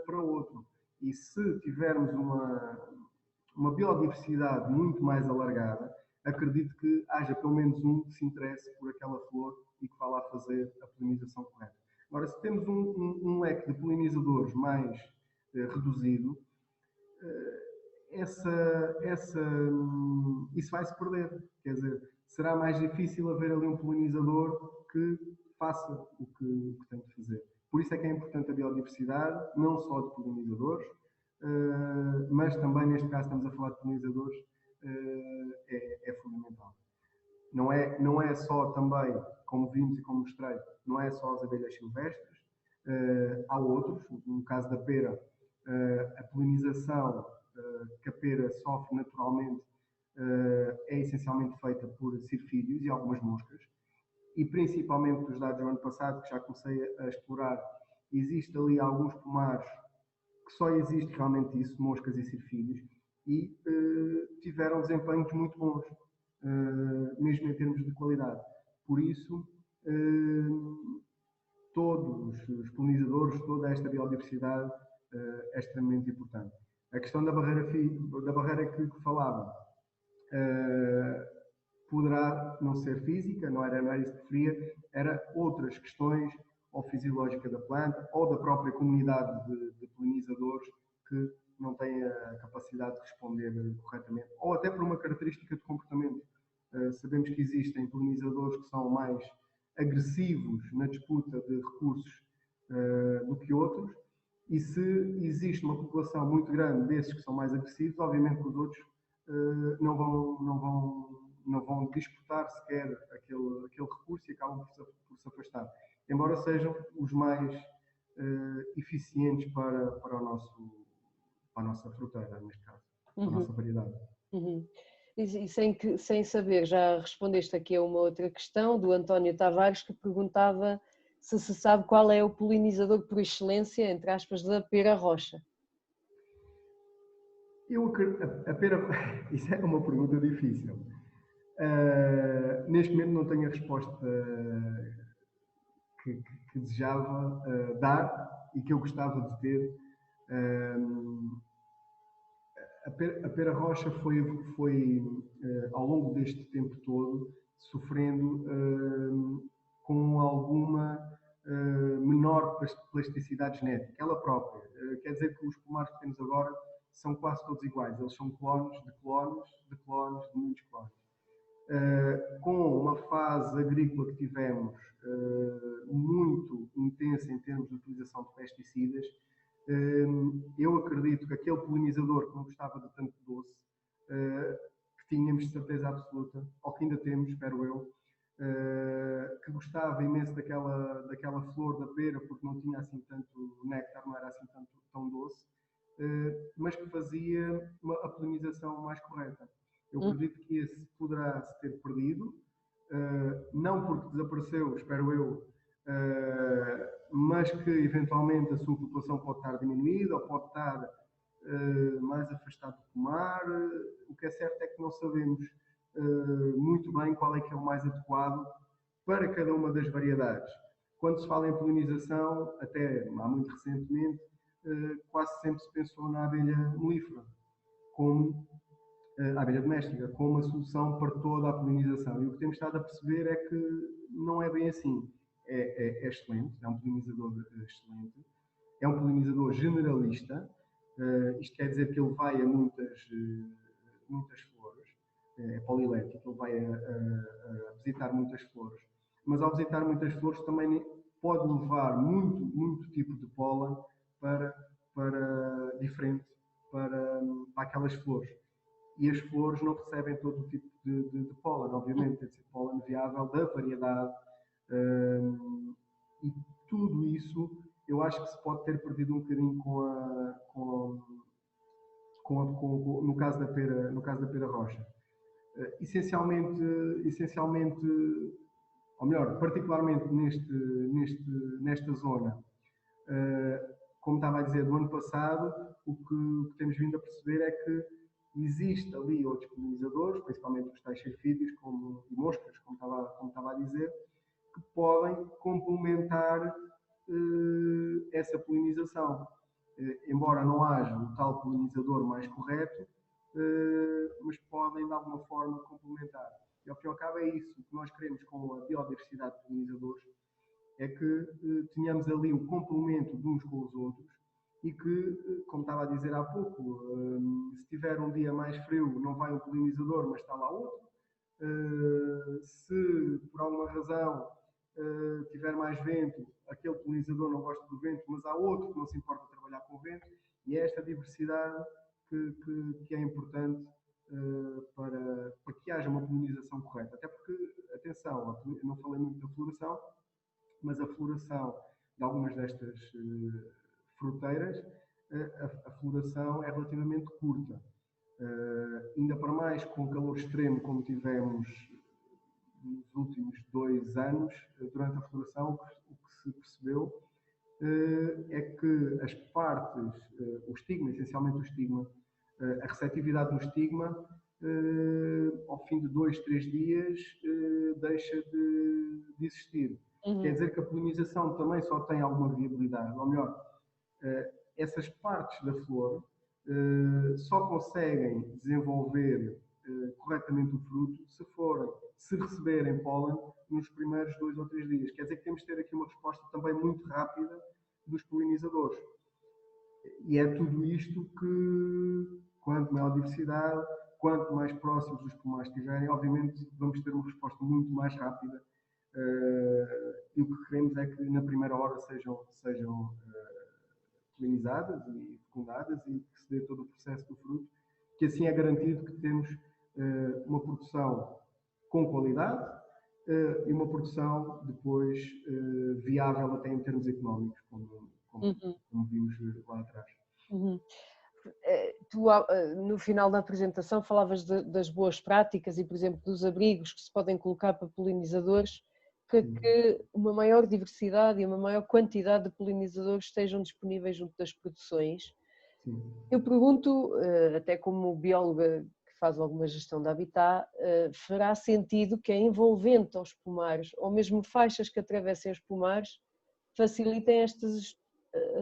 S2: para outro. E se tivermos uma biodiversidade muito mais alargada, acredito que haja pelo menos um que se interesse por aquela flor e que vá lá fazer a polinização correta. Agora, se temos um leque de polinizadores mais reduzido, isso vai se perder. Quer dizer, será mais difícil haver ali um polinizador que faça o que tem de fazer. Por isso é que é importante a biodiversidade, não só de polinizadores, mas também, neste caso, estamos a falar de polinizadores, é fundamental. Não é só também, como vimos e como mostrei, não é só as abelhas silvestres, há outros. No caso da pera, a polinização que a pera sofre naturalmente é essencialmente feita por cirfídeos e algumas moscas, e principalmente dos dados do ano passado, que já comecei a explorar, existe ali alguns pomares que só existe realmente isso, moscas e cirfídeos, e tiveram desempenhos muito bons, mesmo em termos de qualidade. Por isso, todos os polinizadores, toda esta biodiversidade é extremamente importante. A questão da barreira que falava poderá não ser física, não era isso que preferia, era outras questões, ou fisiológica da planta, ou da própria comunidade de polinizadores que não têm a capacidade de responder corretamente, ou até por uma característica de comportamento. Sabemos que existem polinizadores que são mais agressivos na disputa de recursos do que outros, e se existe uma população muito grande desses que são mais agressivos, obviamente que os outros não vão disputar sequer aquele recurso e acabam por se afastar, embora sejam os mais eficientes para a nossa fruteira, neste caso, para a nossa variedade.
S1: E sem saber, já respondeste aqui a uma outra questão do António Tavares, que perguntava se sabe qual é o polinizador por excelência, entre aspas, da pera rocha.
S2: A pera, isso é uma pergunta difícil. Neste momento não tenho a resposta que desejava dar e que eu gostava de ter. A Pera Rocha foi ao longo deste tempo todo, sofrendo com alguma menor plasticidade genética, ela própria. Quer dizer que os pomares que temos agora são quase todos iguais, eles são clones de clones, de clones, de muitos clones. Com uma fase agrícola que tivemos muito intensa em termos de utilização de pesticidas, eu acredito que aquele polinizador que não gostava de tanto doce, que tínhamos de certeza absoluta, ou que ainda temos, espero eu, que gostava imenso daquela flor da pera, porque não tinha assim tanto néctar, não era assim tão doce, mas que fazia a polinização mais correta. Eu acredito que esse poderá se ter perdido, não porque desapareceu, espero eu, mas que eventualmente a sua população pode estar diminuída ou pode estar mais afastado do pomar. O que é certo é que não sabemos muito bem qual é que é o mais adequado para cada uma das variedades. Quando se fala em polinização, até há muito recentemente, quase sempre se pensou na abelha melífera, como a abelha doméstica, como uma solução para toda a polinização. E o que temos estado a perceber é que não é bem assim. É excelente, é um polinizador excelente, é um polinizador generalista, isto quer dizer que ele vai a muitas flores, é polilético, ele vai a visitar muitas flores, mas ao visitar muitas flores também pode levar muito tipo de pólen diferente para aquelas flores. E as flores não recebem todo o tipo de pólen, obviamente, tem de ser pólen viável da variedade, e tudo isso eu acho que se pode ter perdido um bocadinho no caso da pera rocha. Essencialmente, ou melhor, particularmente nesta zona, como estava a dizer, do ano passado, o que temos vindo a perceber é que existe ali outros polinizadores, principalmente os tais xerifídeos e moscas, como estava a dizer, que podem complementar essa polinização. Embora não haja o tal polinizador mais correto, mas podem de alguma forma complementar. E ao fim e ao cabo é isso. O que nós queremos com a biodiversidade de polinizadores é que tenhamos ali o complemento de uns com os outros e que, como estava a dizer há pouco, se tiver um dia mais frio não vai um polinizador, mas está lá outro. Se por alguma razão tiver mais vento, aquele polinizador não gosta do vento, mas há outro que não se importa de trabalhar com o vento, e é esta diversidade que é importante para que haja uma polinização correta. Até porque, atenção, eu não falei muito da floração, mas a floração de algumas destas fruteiras, a floração é relativamente curta. Ainda para mais com calor extremo como tivemos nos últimos 2 anos, durante a floração, o que se percebeu é que as partes, o estigma, essencialmente o estigma, a receptividade do estigma, ao fim de 2, 3 dias, deixa de existir. Quer dizer que a polinização também só tem alguma viabilidade, ou melhor, essas partes da flor só conseguem desenvolver corretamente o fruto se receberem pólen nos primeiros 2 ou 3 dias. Quer dizer que temos de ter aqui uma resposta também muito rápida dos polinizadores. E é tudo isto que, quanto maior diversidade, quanto mais próximos os pomares estiverem, obviamente vamos ter uma resposta muito mais rápida. E o que queremos é que na primeira hora sejam polinizadas e fecundadas e que se dê todo o processo do fruto, que assim é garantido que temos uma produção com qualidade e uma produção depois viável até em termos económicos, como vimos lá atrás.
S1: Tu, no final da apresentação, falavas das boas práticas e, por exemplo, dos abrigos que se podem colocar para polinizadores, para que uma maior diversidade e uma maior quantidade de polinizadores estejam disponíveis junto das produções. Sim. Eu pergunto, até como bióloga que que faz alguma gestão de habitat, fará sentido que a envolvente aos pomares, ou mesmo faixas que atravessem os pomares, facilitem estas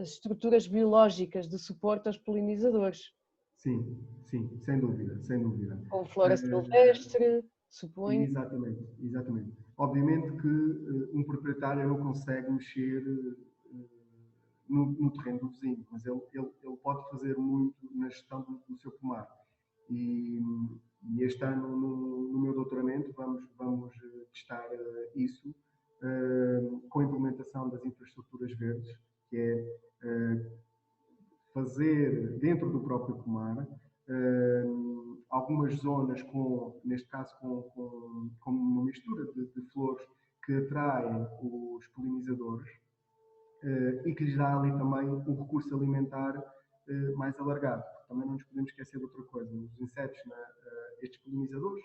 S1: estruturas biológicas de suporte aos polinizadores.
S2: Sim, sim, sem dúvida, sem dúvida.
S1: Com flora silvestre, suponho.
S2: Exatamente, exatamente. Obviamente que um proprietário não consegue mexer no terreno do vizinho, mas ele pode fazer muito na gestão do seu pomar. E este ano, no meu doutoramento, vamos testar isso com a implementação das infraestruturas verdes, que é fazer dentro do próprio pomar algumas zonas neste caso, com uma mistura de flores que atraem os polinizadores e que lhes dá ali também um recurso alimentar mais alargado. Também não nos podemos esquecer de outra coisa. Os insetos, estes polinizadores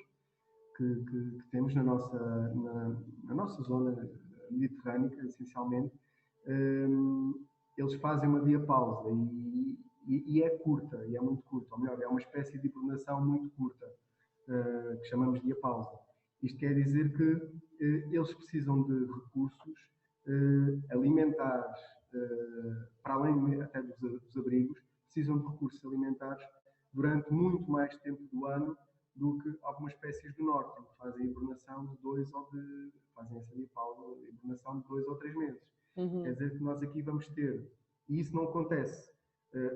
S2: que temos na nossa zona mediterrânica, essencialmente, eles fazem uma diapausa e é curta, e é muito curta, ou melhor, é uma espécie de hibernação muito curta, que chamamos de diapausa. Isto quer dizer que eles precisam de recursos alimentares, para além até dos abrigos, precisam de recursos alimentares durante muito mais tempo do ano do que algumas espécies do norte, que fazem hibernação fazem essa diapausa, hibernação de 2 ou 3 meses.
S1: Uhum.
S2: Quer dizer que nós aqui vamos ter, e isso não acontece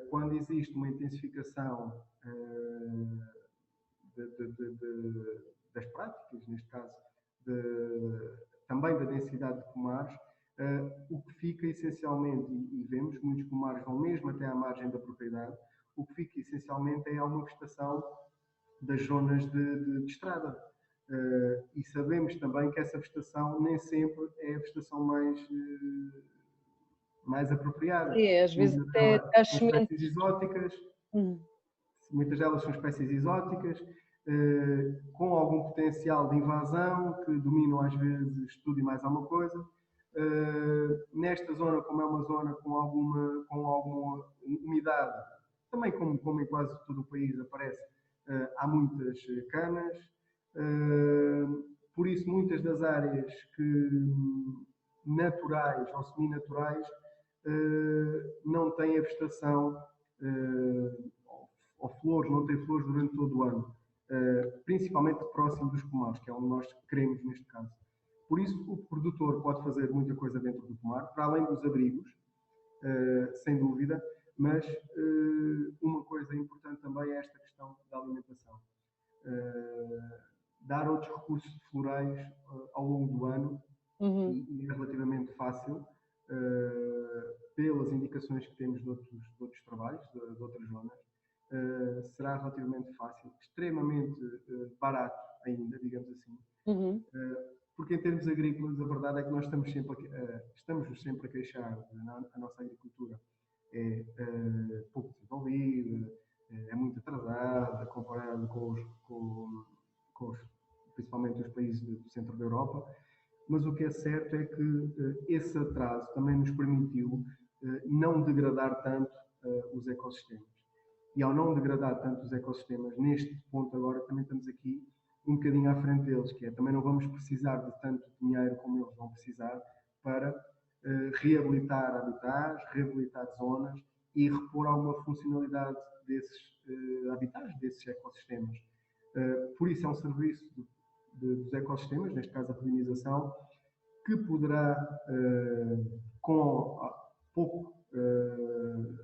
S2: quando existe uma intensificação das práticas, neste caso, também da densidade de pomares, o que fica essencialmente, e vemos que muitos pomares vão mesmo até à margem da propriedade, o que fica essencialmente é uma vegetação das zonas de estrada. E sabemos também que essa vegetação nem sempre é a vegetação mais apropriada.
S1: Às vezes até as
S2: são espécies exóticas, muitas delas são espécies exóticas, com algum potencial de invasão, que dominam às vezes tudo e mais alguma coisa. Nesta zona, como é uma zona com alguma umidade, também como em quase todo o país aparece, há muitas canas, por isso muitas das áreas naturais ou semi-naturais não têm a vegetação ou flores, não têm flores durante todo o ano, principalmente próximo dos pomares, que é onde nós queremos neste caso. Por isso o produtor pode fazer muita coisa dentro do pomar, para além dos abrigos, sem dúvida, mas uma coisa importante também é esta questão da alimentação. Dar outros recursos florais ao longo do ano, e é relativamente fácil, pelas indicações que temos de outros trabalhos, de outras zonas, será relativamente fácil, extremamente barato ainda, digamos assim, porque em termos agrícolas a verdade é que nós estamos sempre a queixar a nossa agricultura é pouco desenvolvida, é muito atrasada comparado principalmente os países do centro da Europa, mas o que é certo é que esse atraso também nos permitiu não degradar tanto os ecossistemas. E ao não degradar tanto os ecossistemas, neste ponto agora também estamos aqui um bocadinho à frente deles, que é também não vamos precisar de tanto dinheiro como eles vão precisar para reabilitar habitats, reabilitar zonas e repor alguma funcionalidade desses habitats, desses ecossistemas. Por isso é um serviço dos ecossistemas, neste caso a polinização, que poderá, com pouco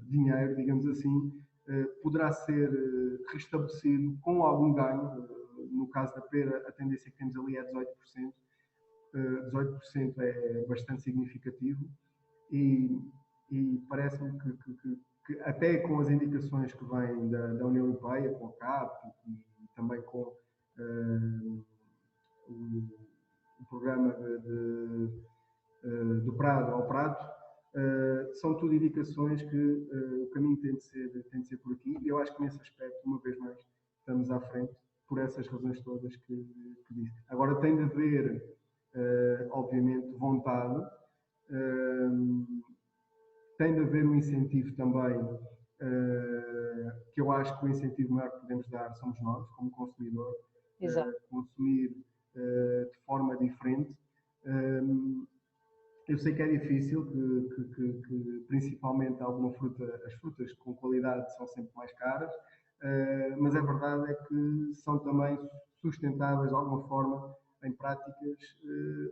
S2: dinheiro, digamos assim, poderá ser restabelecido com algum ganho. No caso da pera, a tendência que temos ali é 18%. 18% é bastante significativo e parece-me que até com as indicações que vêm da União Europeia, com a CAP e também com o programa do Prado ao Prato, são tudo indicações que o caminho tem de ser por aqui, e eu acho que nesse aspecto, uma vez mais, estamos à frente por essas razões todas que disse. Agora tem de haver, obviamente, vontade, tem de haver um incentivo também que eu acho que o incentivo maior que podemos dar somos nós, como consumidor, consumir de forma diferente. Eu sei que é difícil, que principalmente alguma fruta, as frutas com qualidade são sempre mais caras, mas a verdade é que são também sustentáveis de alguma forma em práticas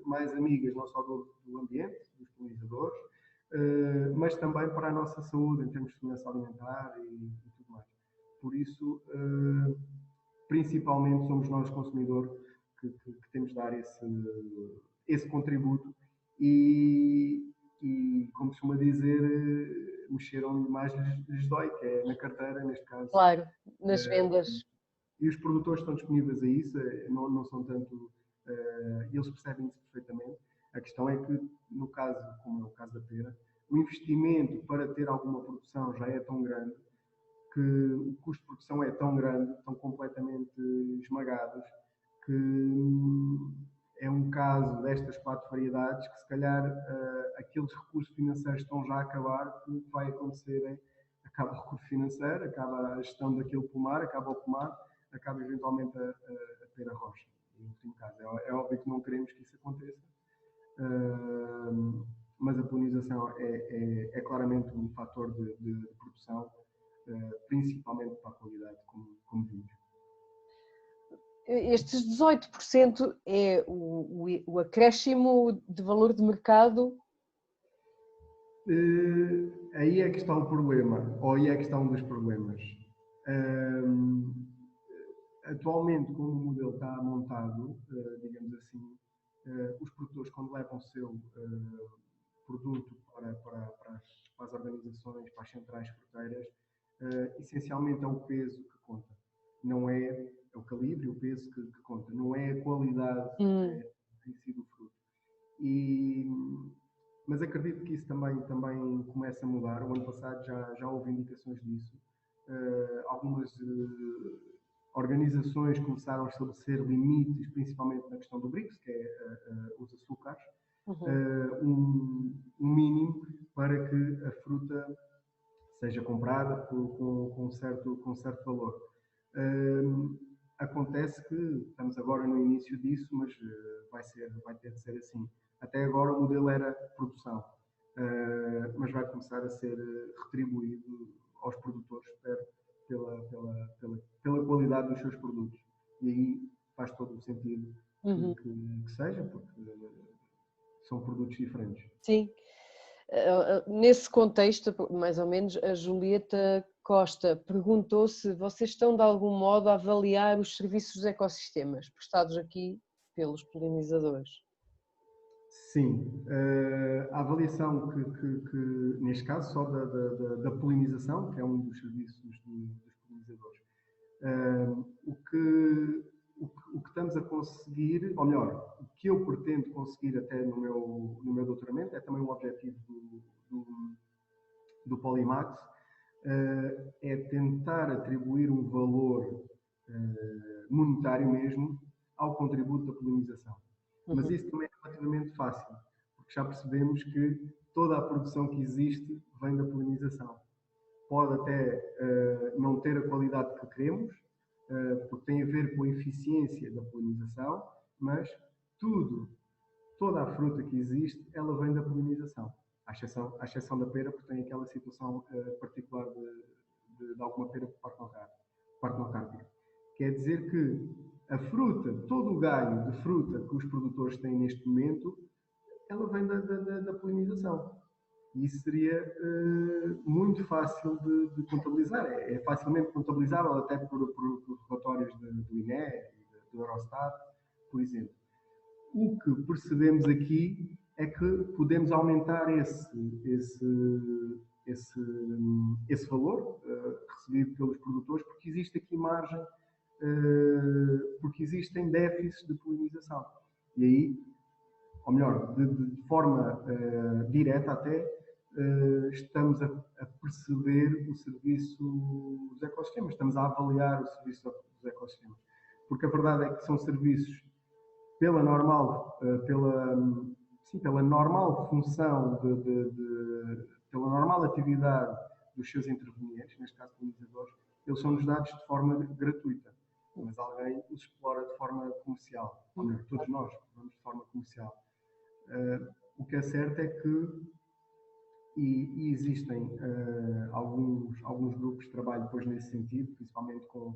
S2: mais amigas, não só do ambiente, dos polinizadores, mas também para a nossa saúde em termos de segurança alimentar e tudo mais. Por isso, principalmente somos nós, consumidores, que temos de dar esse contributo e, como costuma dizer, mexer onde mais lhes dói, que é na carteira, neste caso.
S1: Claro, nas vendas.
S2: E os produtores estão disponíveis a isso, não são tanto... eles percebem isso perfeitamente. A questão é que, no caso, como é o caso da pera, o investimento para ter alguma produção já é tão grande que o custo de produção é tão grande, estão completamente esmagados, que é um caso destas 4 variedades que, se calhar, aqueles recursos financeiros estão já a acabar, que o que vai acontecer é acaba o recurso financeiro, acaba a gestão daquele pomar, acaba o pomar, acaba eventualmente a pera rocha. Em último caso, é óbvio que não queremos que isso aconteça, mas a polinização é claramente um fator de produção, principalmente para a qualidade, como vimos.
S1: Estes 18% é o acréscimo de valor de mercado?
S2: Aí é que está o problema, ou aí é que está um dos problemas. Atualmente, como o modelo está montado, digamos assim, os produtores, quando levam o seu produto para as organizações, para as centrais fruteiras, essencialmente é o peso que conta. Não é o calibre, o peso que conta. Não é a qualidade em si do fruto. Mas acredito que isso também começa a mudar. O ano passado já houve indicações disso. Algumas organizações começaram a estabelecer limites, principalmente na questão do BRICS, que é os açúcares, um mínimo para que a fruta seja comprada com um certo valor. Acontece que estamos agora no início disso, mas vai ter de ser assim. Até agora o modelo era produção, mas vai começar a ser retribuído aos produtores pela qualidade dos seus produtos. E aí faz todo o sentido que seja, porque são produtos diferentes.
S1: Sim. Nesse contexto, mais ou menos, a Julieta Costa perguntou se vocês estão de algum modo a avaliar os serviços dos ecossistemas prestados aqui pelos polinizadores.
S2: Sim, a avaliação que neste caso só da polinização, que é um dos serviços dos polinizadores, o que estamos a conseguir, ou melhor, o que eu pretendo conseguir até no meu doutoramento, é também um objetivo do Polymax, é tentar atribuir um valor monetário mesmo ao contributo da polinização. Mas isso também é relativamente fácil, porque já percebemos que toda a produção que existe vem da polinização. Pode até não ter a qualidade que queremos, porque tem a ver com a eficiência da polinização, mas toda a fruta que existe, ela vem da polinização. À exceção da pera, porque tem aquela situação particular de alguma pera partenocárpica. Quer dizer que a fruta, todo o ganho de fruta que os produtores têm neste momento, ela vem da polinização. E isso seria muito fácil de contabilizar. É facilmente contabilizável até por relatórios do INE e do Eurostat, por exemplo. O que percebemos aqui é que podemos aumentar esse valor recebido pelos produtores, porque existe aqui margem, porque existem déficits de polinização. E aí, ou melhor, de forma direta até, estamos a perceber o serviço dos ecossistemas, estamos a avaliar o serviço dos ecossistemas. Porque a verdade é que são serviços pela normal função, pela normal atividade dos seus intervenientes, neste caso polinizadores, eles são-nos dados de forma gratuita, mas alguém os explora de forma comercial, ou melhor, todos nós vamos de forma comercial. O que é certo é que e existem alguns grupos de trabalho depois nesse sentido, principalmente com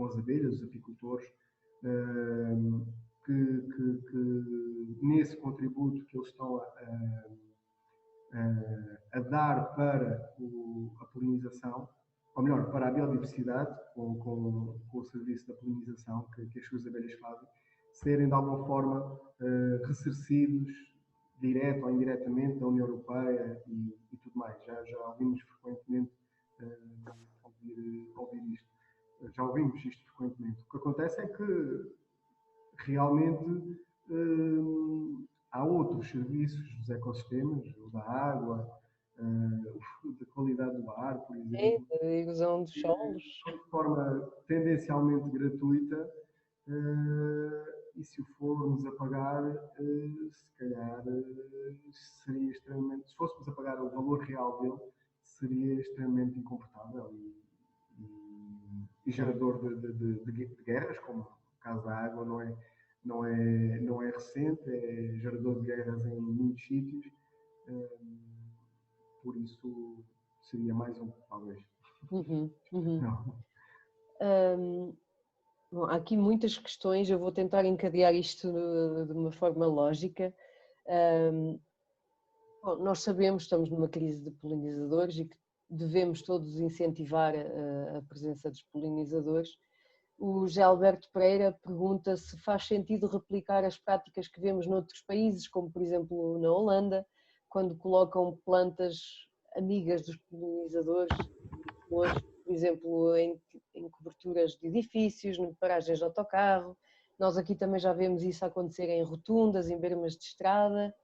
S2: as abelhas, os apicultores, que nesse contributo que eles estão a dar para a polinização, ou melhor, para a biodiversidade, com o serviço da polinização que as suas abelhas fazem, serem de alguma forma ressarcidos, direto ou indiretamente, da União Europeia e tudo mais. Já ouvimos frequentemente ouvir isto. Já ouvimos isto frequentemente. O que acontece é que realmente há outros serviços dos ecossistemas, o da água, da qualidade do ar, por exemplo,
S1: a erosão dos solos.
S2: de forma tendencialmente gratuita, e se o formos a pagar, se calhar seria extremamente, se fôssemos a pagar o valor real dele, seria extremamente incomportável e gerador de guerras, como o caso da água não é recente, é gerador de guerras em muitos sítios, por isso seria mais um, talvez. Não.
S1: Bom, há aqui muitas questões, eu vou tentar encadear isto de uma forma lógica. Bom, nós sabemos, estamos numa crise de polinizadores e que devemos todos incentivar a presença dos polinizadores. O José Alberto Pereira pergunta se faz sentido replicar as práticas que vemos noutros países, como por exemplo na Holanda, quando colocam plantas amigas dos polinizadores, por exemplo em coberturas de edifícios, em paragens de autocarro. Nós aqui também já vemos isso acontecer em rotundas, em bermas de estrada.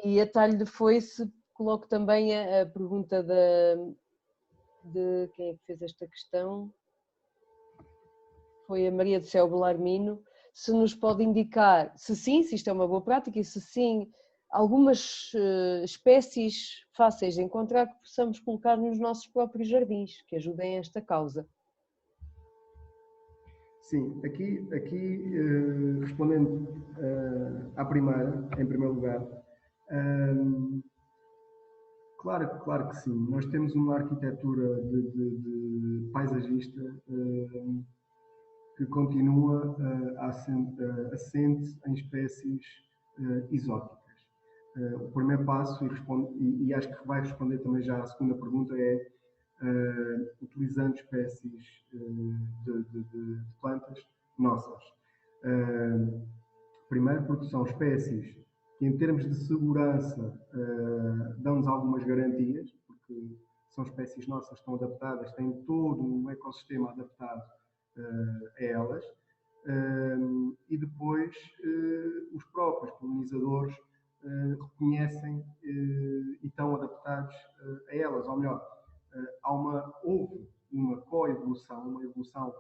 S1: E a talho de foice coloco também a pergunta de quem é que fez esta questão? Foi a Maria do Céu Belarmino, se nos pode indicar, se sim, se isto é uma boa prática, e se sim, algumas espécies fáceis de encontrar que possamos colocar nos nossos próprios jardins, que ajudem a esta causa.
S2: Sim, aqui respondendo à primeira, em primeiro lugar, claro que sim. Nós temos uma arquitetura de paisagista que continua assente em espécies exóticas. O primeiro passo, e acho que vai responder também já à segunda pergunta, é utilizando espécies de plantas nossas. Primeiro porque são espécies que em termos de segurança dão-nos algumas garantias, porque são espécies nossas, estão adaptadas, têm todo um ecossistema adaptado a elas, e depois os próprios polinizadores reconhecem e estão adaptados a elas, ou melhor, houve uma coevolução, uma evolução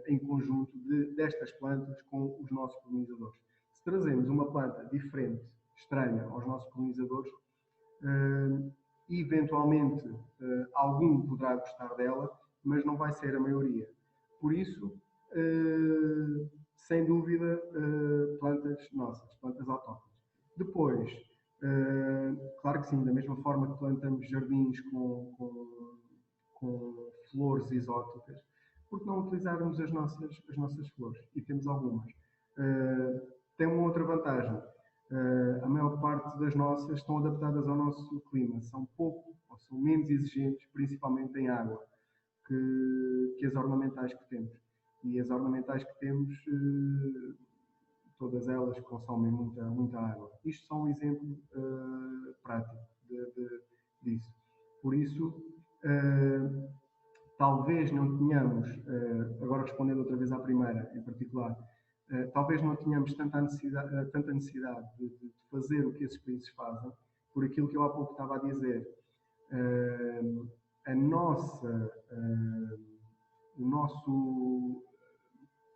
S2: em conjunto destas plantas com os nossos polinizadores. Se trazemos uma planta diferente, estranha aos nossos polinizadores, eventualmente algum poderá gostar dela, mas não vai ser a maioria. Por isso, sem dúvida, plantas nossas, plantas autóctones. Depois, claro que sim, da mesma forma que plantamos jardins com flores exóticas, por que não utilizarmos as nossas flores? E temos algumas. Tem uma outra vantagem. A maior parte das nossas estão adaptadas ao nosso clima. São pouco, ou são menos exigentes, principalmente em água, que as ornamentais que temos. E as ornamentais que temos, todas elas consomem muita água. Isto só um exemplo prático disso. Por isso, talvez não tenhamos, agora respondendo outra vez à primeira em particular, talvez não tenhamos tanta necessidade de fazer o que esses países fazem, por aquilo que eu há pouco estava a dizer. O nosso,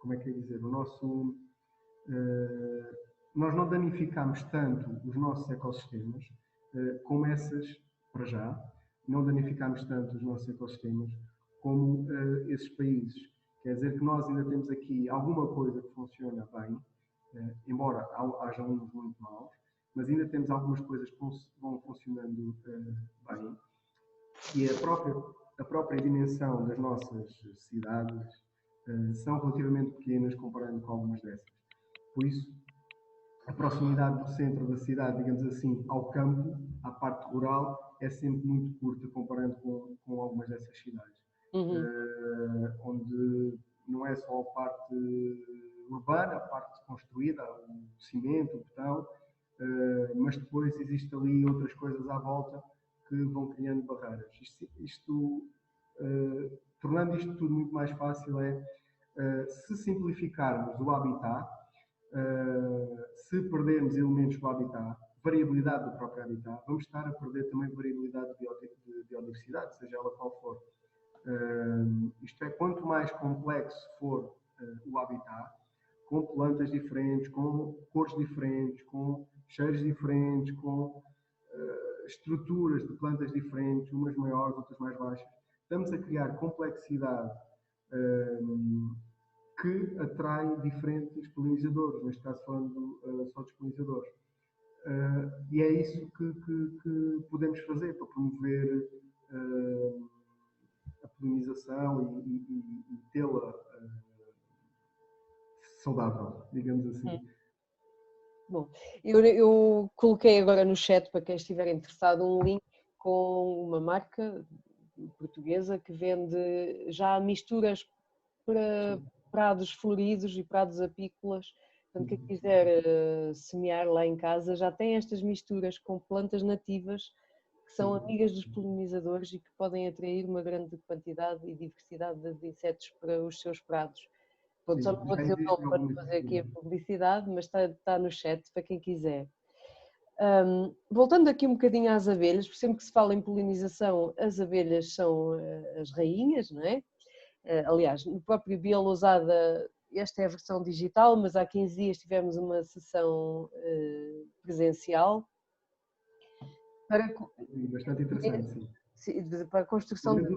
S2: como é que é dizer, nós não danificamos tanto os nossos ecossistemas como essas, para já, não danificarmos tanto os nossos ecossistemas como esses países. Quer dizer que nós ainda temos aqui alguma coisa que funciona bem, embora haja uns muito maus, mas ainda temos algumas coisas que vão funcionando bem. E a própria dimensão das nossas cidades são relativamente pequenas comparando com algumas dessas. Por isso, a proximidade do centro da cidade, digamos assim, ao campo, à parte rural, é sempre muito curta comparando com algumas dessas cidades. Onde não é só a parte urbana, a parte construída, o cimento, o betão, mas depois existe ali outras coisas à volta que vão criando barreiras. Tornando isto tudo muito mais fácil se simplificarmos o habitat, se perdermos elementos do habitat, variabilidade do próprio habitat, vamos estar a perder também variabilidade de biodiversidade, seja ela qual for. Isto é, quanto mais complexo for o habitat, com plantas diferentes, com cores diferentes, com cheiros diferentes, com estruturas de plantas diferentes, umas maiores, outras mais baixas, estamos a criar complexidade que atrai diferentes polinizadores, neste caso falando só dos polinizadores. E é isso que podemos fazer para promover a polinização e tê-la saudável, digamos assim.
S1: Bom, eu coloquei agora no chat, para quem estiver interessado, um link com uma marca portuguesa que vende já misturas para prados floridos e prados apícolas. Portanto, quem quiser semear lá em casa já tem estas misturas com plantas nativas que são amigas dos polinizadores e que podem atrair uma grande quantidade e diversidade de insetos para os seus prados. Pronto, só não vou dizer o nome para não fazer aqui a publicidade, mas está no chat para quem quiser. Voltando aqui um bocadinho às abelhas, por sempre que se fala em polinização, as abelhas são as rainhas, não é? Aliás, no próprio Biolousada, esta é a versão digital, mas há 15 dias tivemos uma sessão presencial
S2: Bastante interessante, sim.
S1: Para a construção de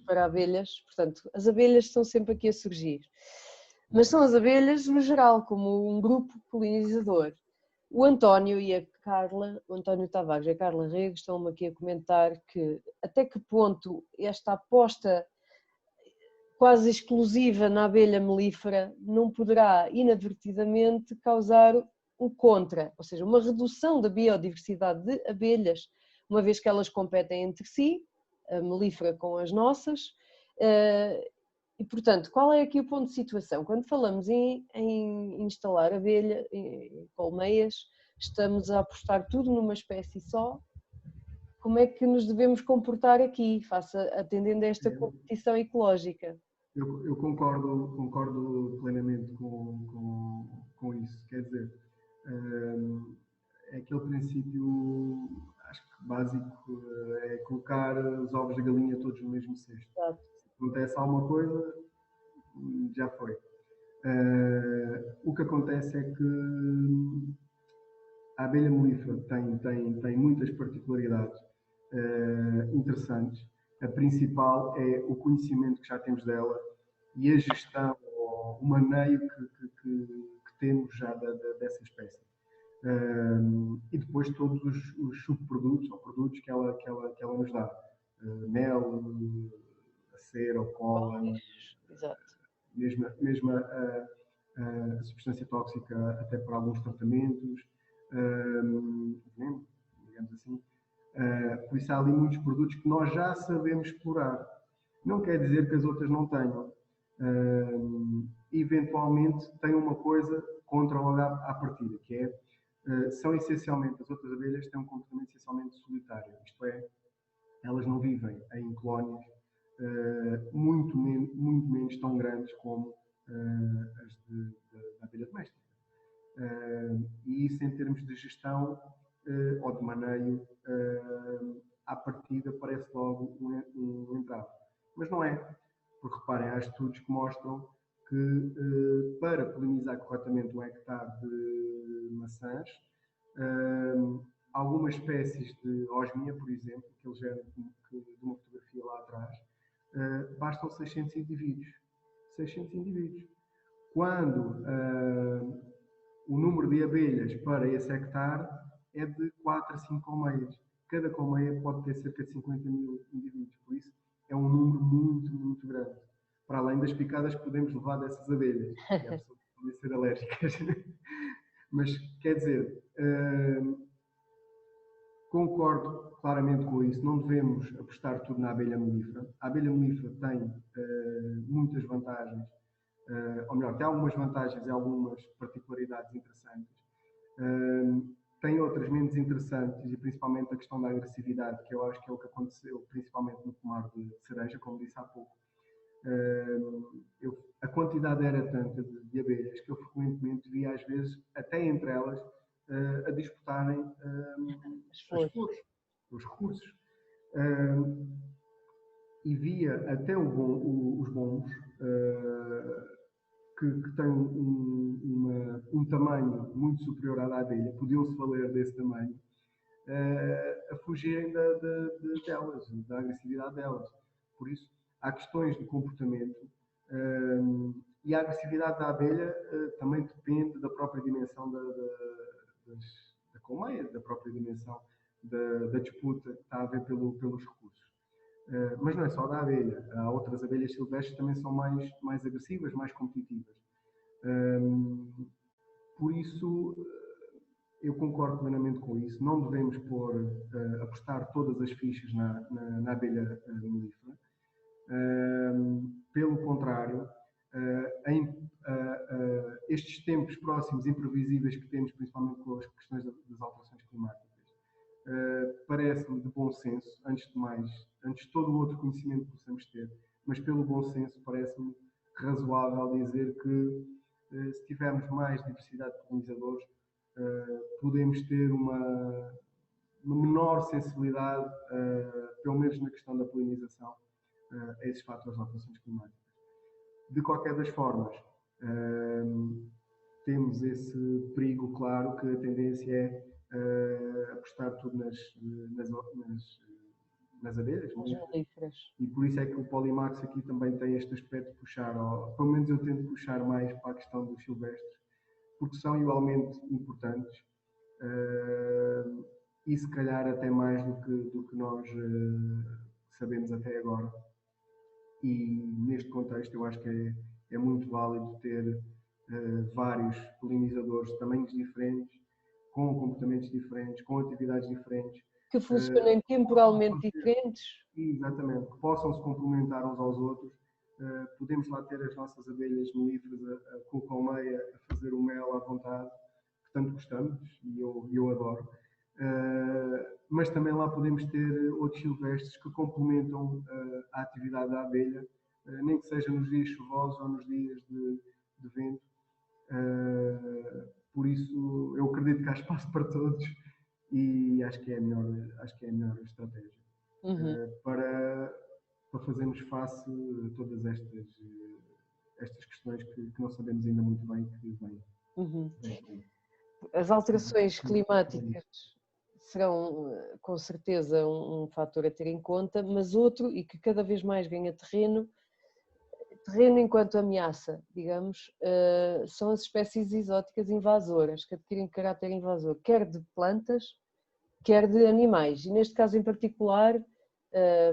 S1: para abelhas. Portanto, as abelhas estão sempre aqui a surgir. Mas são as abelhas no geral, como um grupo polinizador. O António e a Carla, o António Tavares e a Carla Rego estão-me aqui a comentar que até que ponto esta aposta quase exclusiva na abelha melífera não poderá inadvertidamente causar um contra, ou seja, uma redução da biodiversidade de abelhas, uma vez que elas competem entre si, a melífera com as nossas, e portanto, qual é aqui o ponto de situação? Quando falamos em instalar abelha, em colmeias, estamos a apostar tudo numa espécie só. Como é que nos devemos comportar aqui, atendendo a esta competição ecológica?
S2: Eu concordo plenamente com isso. Quer dizer, é aquele princípio, acho que básico, é colocar os ovos da galinha todos no mesmo cesto.
S1: Exato.
S2: Se acontece alguma coisa, já foi. O que acontece é que a abelha melífera tem muitas particularidades interessantes. A principal é o conhecimento que já temos dela e a gestão, ou o maneio que temos já dessa espécie. E depois todos os subprodutos ou produtos que ela nos dá. Mel, a cera, o pólen, mesmo a substância tóxica até para alguns tratamentos, digamos assim. Por isso há ali muitos produtos que nós já sabemos explorar. Não quer dizer que as outras não tenham. Eventualmente tem uma coisa contra logo à partida, que é, são essencialmente, as outras abelhas têm um comportamento essencialmente solitário, isto é, elas não vivem em colónias muito menos tão grandes como as da abelha doméstica. E isso em termos de gestão ou de maneio, à partida parece logo um entrave. Mas não é, porque reparem, há estudos que mostram que para polinizar corretamente um hectare de maçãs, algumas espécies de osmia, por exemplo, aquele género de uma fotografia lá atrás, bastam 600 indivíduos. 600 indivíduos. Quando o número de abelhas para esse hectare é de 4 a 5 colmeias. Cada colmeia pode ter cerca de 50.000 indivíduos. Por isso, é um número muito, muito grande. Para além das picadas que podemos levar dessas abelhas. E há pessoas que podem ser alérgicas. Mas, quer dizer, concordo claramente com isso. Não devemos apostar tudo na abelha melífera. A abelha melífera tem muitas vantagens, ou melhor, tem algumas vantagens e algumas particularidades interessantes. Tem outras menos interessantes, e principalmente a questão da agressividade, que eu acho que é o que aconteceu principalmente no pomar de cereja, como disse há pouco. A quantidade era tanta de abelhas que eu frequentemente via, às vezes, até entre elas, a disputarem as flores, os recursos. E via até os bombos, que têm um tamanho muito superior à da abelha, podiam-se valer desse tamanho, a fugirem delas, da agressividade delas. Por isso, há questões de comportamento, e a agressividade da abelha também depende da própria dimensão da colmeia, da própria dimensão da disputa que está a haver pelos recursos. Mas não é só da abelha, há outras abelhas silvestres que também são mais agressivas, mais competitivas. Por isso, eu concordo plenamente com isso. Não devemos apostar todas as fichas na abelha melífera. Pelo contrário, estes tempos próximos imprevisíveis que temos, principalmente com as questões das alterações climáticas, parece-me de bom senso, antes de todo o outro conhecimento que possamos ter, mas pelo bom senso parece-me razoável dizer que se tivermos mais diversidade de polinizadores, podemos ter uma menor sensibilidade, pelo menos na questão da polinização, a esses fatores de alterações climáticas. De qualquer das formas, temos esse perigo, claro, que a tendência é apostar tudo nas abelhas, e por isso é que o Polymax aqui também tem este aspecto de puxar, pelo menos eu tento puxar mais para a questão dos silvestres, porque são igualmente importantes, e se calhar até mais do que nós sabemos até agora. E neste contexto eu acho que é muito válido ter vários polinizadores de tamanhos diferentes, com comportamentos diferentes, com atividades diferentes.
S1: Que funcionem temporalmente diferentes.
S2: Exatamente, que possam se complementar uns aos outros. Podemos lá ter as nossas abelhas melíferas com a colmeia a fazer o mel à vontade, que tanto gostamos, e eu adoro. Mas também lá podemos ter outros silvestres que complementam a atividade da abelha, nem que seja nos dias chuvosos ou nos dias de vento. Por isso, eu acredito que há espaço para todos e acho que é a melhor estratégia para fazermos face a todas estas questões que não sabemos ainda muito bem que vêm.
S1: As alterações climáticas serão, com certeza, um fator a ter em conta, mas outro, e que cada vez mais ganha terreno enquanto ameaça, digamos, são as espécies exóticas invasoras, que adquirem caráter invasor, quer de plantas, quer de animais. E neste caso em particular,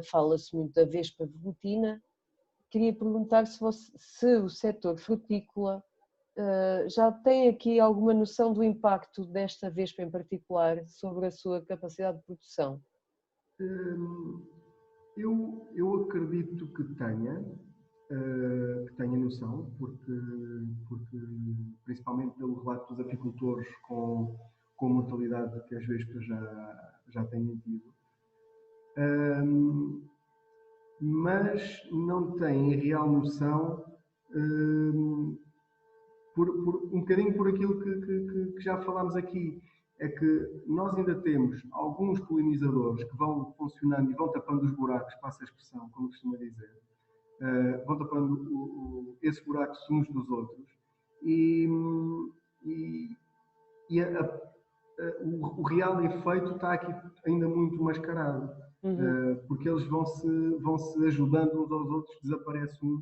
S1: fala-se muito da vespa velutina. Queria perguntar se o setor frutícola já tem aqui alguma noção do impacto desta vespa em particular sobre a sua capacidade de produção?
S2: Eu acredito que tenha noção, porque principalmente pelo relato dos apicultores com a mortalidade que as vespas já têm tido. Mas não têm real noção, um bocadinho por aquilo que já falámos aqui, é que nós ainda temos alguns polinizadores que vão funcionando e vão tapando os buracos, passa a expressão, como costuma dizer, vão tapando esses buracos uns dos outros, e o real efeito está aqui ainda muito mascarado, porque eles vão-se ajudando uns aos outros, desaparece um,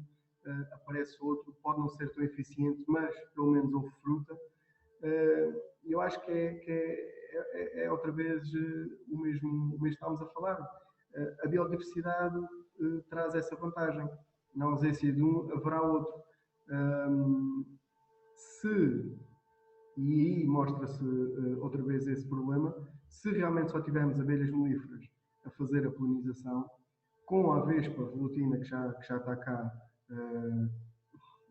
S2: aparece outro, pode não ser tão eficiente, mas pelo menos houve fruta. Eu acho que é outra vez o mesmo que estávamos a falar. A biodiversidade traz essa vantagem. Na ausência de um, haverá outro. E aí mostra-se outra vez esse problema, se realmente só tivermos abelhas melíferas a fazer a polinização, com a vespa velutina que já está cá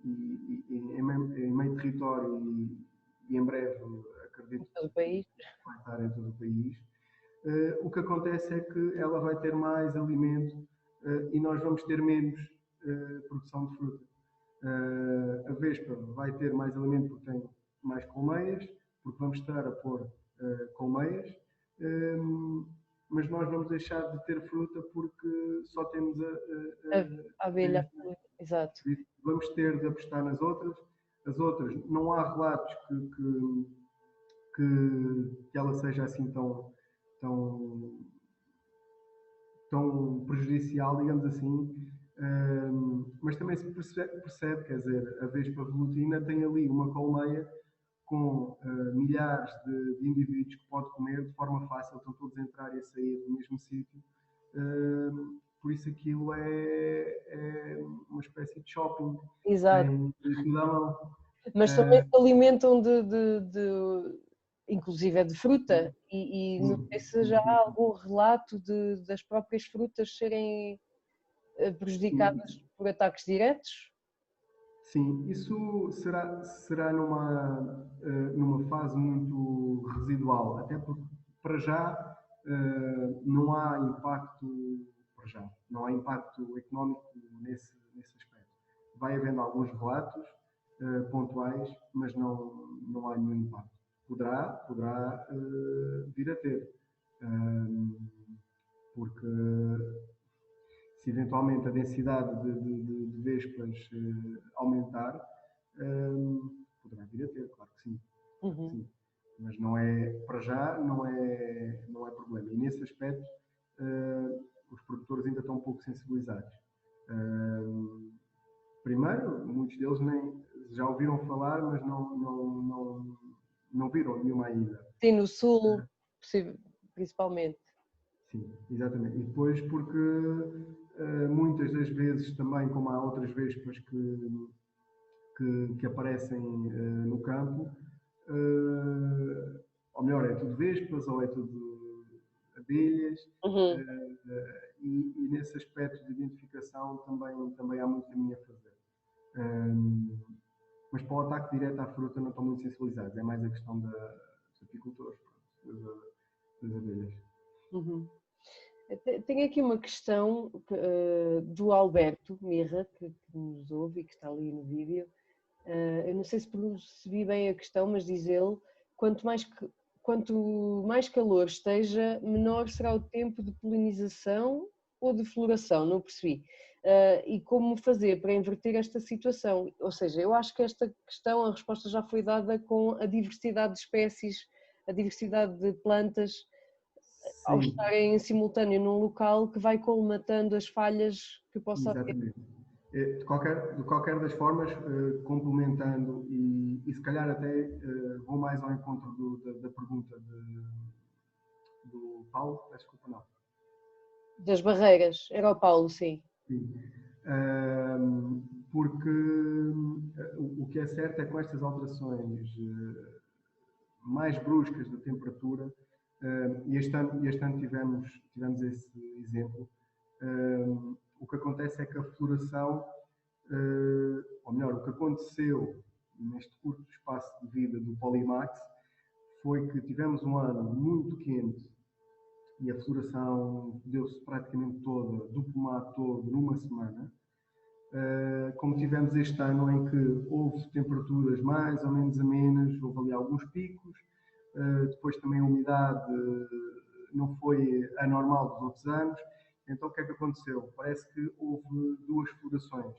S2: em meio território e em breve, acredito,
S1: todo o país.
S2: vai estar em todo o país, o que acontece é que ela vai ter mais alimento e nós vamos ter menos produção de fruta. A vespa vai ter mais alimento porque tem mais colmeias, porque vamos estar a pôr colmeias, mas nós vamos deixar de ter fruta porque só temos
S1: a abelha, exato.
S2: Vamos ter de apostar nas outras. As outras, não há relatos que ela seja assim tão prejudicial, digamos assim. Mas também se percebe, quer dizer, a vespa velutina tem ali uma colmeia com milhares de indivíduos que pode comer de forma fácil, estão todos a entrar e a sair do mesmo sítio. Por isso aquilo é uma espécie de shopping.
S1: Exato.
S2: Tem tudo à mão.
S1: Mas também se alimentam inclusive de fruta, e não sei se já há algum relato das próprias frutas serem prejudicadas por ataques diretos?
S2: Sim, isso será numa fase muito residual, até porque para já não há impacto, para já, não há impacto económico nesse aspecto. Vai havendo alguns relatos pontuais, mas não há nenhum impacto. Poderá vir a ter, porque se eventualmente a densidade de vespas aumentar, poderá vir a ter, claro que sim. Sim. Mas não é, para já, não é problema. E nesse aspecto, os produtores ainda estão um pouco sensibilizados. Primeiro, muitos deles já ouviram falar, mas não viram nenhuma ainda.
S1: Sim, no sul, principalmente.
S2: Sim, exatamente. E depois porque muitas das vezes também, como há outras vespas que aparecem no campo, ou melhor, é tudo vespas ou é tudo abelhas, e nesse aspecto de identificação também há muito caminho a fazer. Mas para o ataque direto à fruta não estão muito sensibilizados, é mais a questão dos apicultores, das abelhas.
S1: Tenho aqui uma questão do Alberto Mirra, que nos ouve e que está ali no vídeo. Eu não sei se percebi bem a questão, mas diz ele, quanto mais calor esteja, menor será o tempo de polinização ou de floração, não percebi. E como fazer para inverter esta situação? Ou seja, eu acho que esta questão, a resposta já foi dada com a diversidade de espécies, a diversidade de plantas, ao estarem em simultâneo num local que vai colmatando as falhas que possa haver.
S2: Exatamente. De qualquer das formas, complementando e se calhar até vou mais ao encontro da pergunta do Paulo, peço desculpa, não.
S1: Das barreiras, era o Paulo, sim.
S2: Sim. Porque o que é certo é que com estas alterações mais bruscas da temperatura, e este ano tivemos esse exemplo, o que acontece é que a floração, ou melhor, o que aconteceu neste curto espaço de vida do Polymax foi que tivemos um ano muito quente e a floração deu-se praticamente toda, do pomar todo, numa semana. Como tivemos este ano em que houve temperaturas mais ou menos amenas, houve ali alguns picos, depois também a umidade não foi anormal dos outros anos, então o que é que aconteceu? Parece que houve duas florações,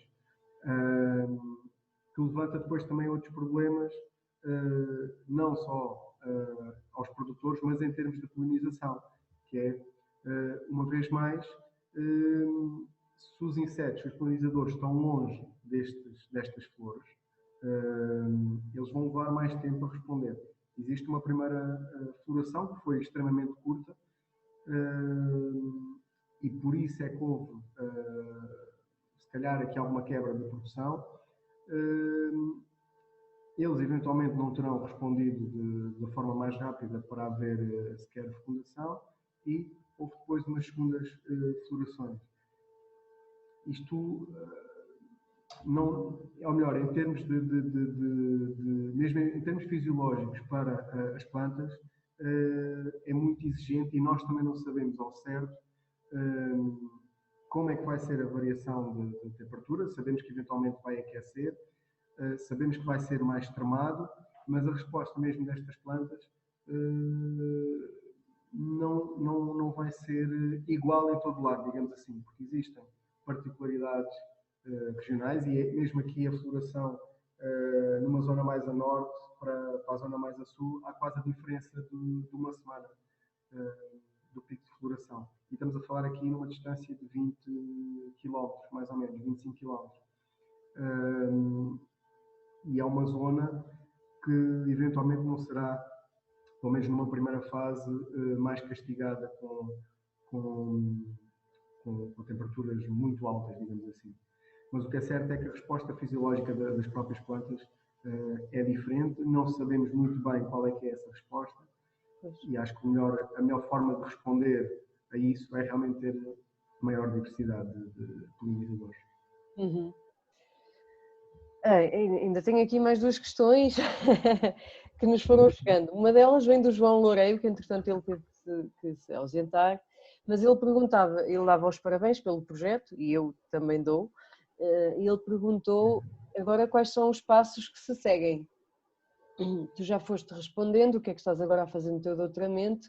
S2: que levanta depois também outros problemas, não só aos produtores, mas em termos de polinização, que é, uma vez mais, se os insetos, os polinizadores estão longe destas flores, eles vão levar mais tempo a responder. Existe uma primeira floração que foi extremamente curta, e por isso é que houve, se calhar, aqui alguma quebra de produção. Eles eventualmente não terão respondido da forma mais rápida para haver sequer fecundação, e houve depois umas segundas florações. Isto não, ou melhor, em termos mesmo em termos fisiológicos para as plantas, é muito exigente, e nós também não sabemos ao certo como é que vai ser a variação de temperatura. Sabemos que eventualmente vai aquecer, sabemos que vai ser mais extremado, mas a resposta mesmo destas plantas não vai ser igual em todo lado, digamos assim, porque existem particularidades regionais, e mesmo aqui a floração numa zona mais a norte para a zona mais a sul, há quase a diferença de uma semana do pico de floração. E estamos a falar aqui numa distância de 20 km, mais ou menos, 25 km. E é uma zona que eventualmente não será, pelo menos numa primeira fase, mais castigada com temperaturas muito altas, digamos assim. Mas o que é certo é que a resposta fisiológica das próprias plantas é diferente, não sabemos muito bem qual é que é essa resposta, e acho que a melhor forma de responder a isso é realmente ter maior diversidade de polinizadores.
S1: Uhum. Ainda tenho aqui mais duas questões que nos foram chegando. Uma delas vem do João Loureiro, que entretanto ele teve que se ausentar, mas ele perguntava, ele dava os parabéns pelo projeto, e eu também dou, e ele perguntou agora quais são os passos que se seguem. Tu já foste respondendo o que é que estás agora a fazer no teu doutoramento,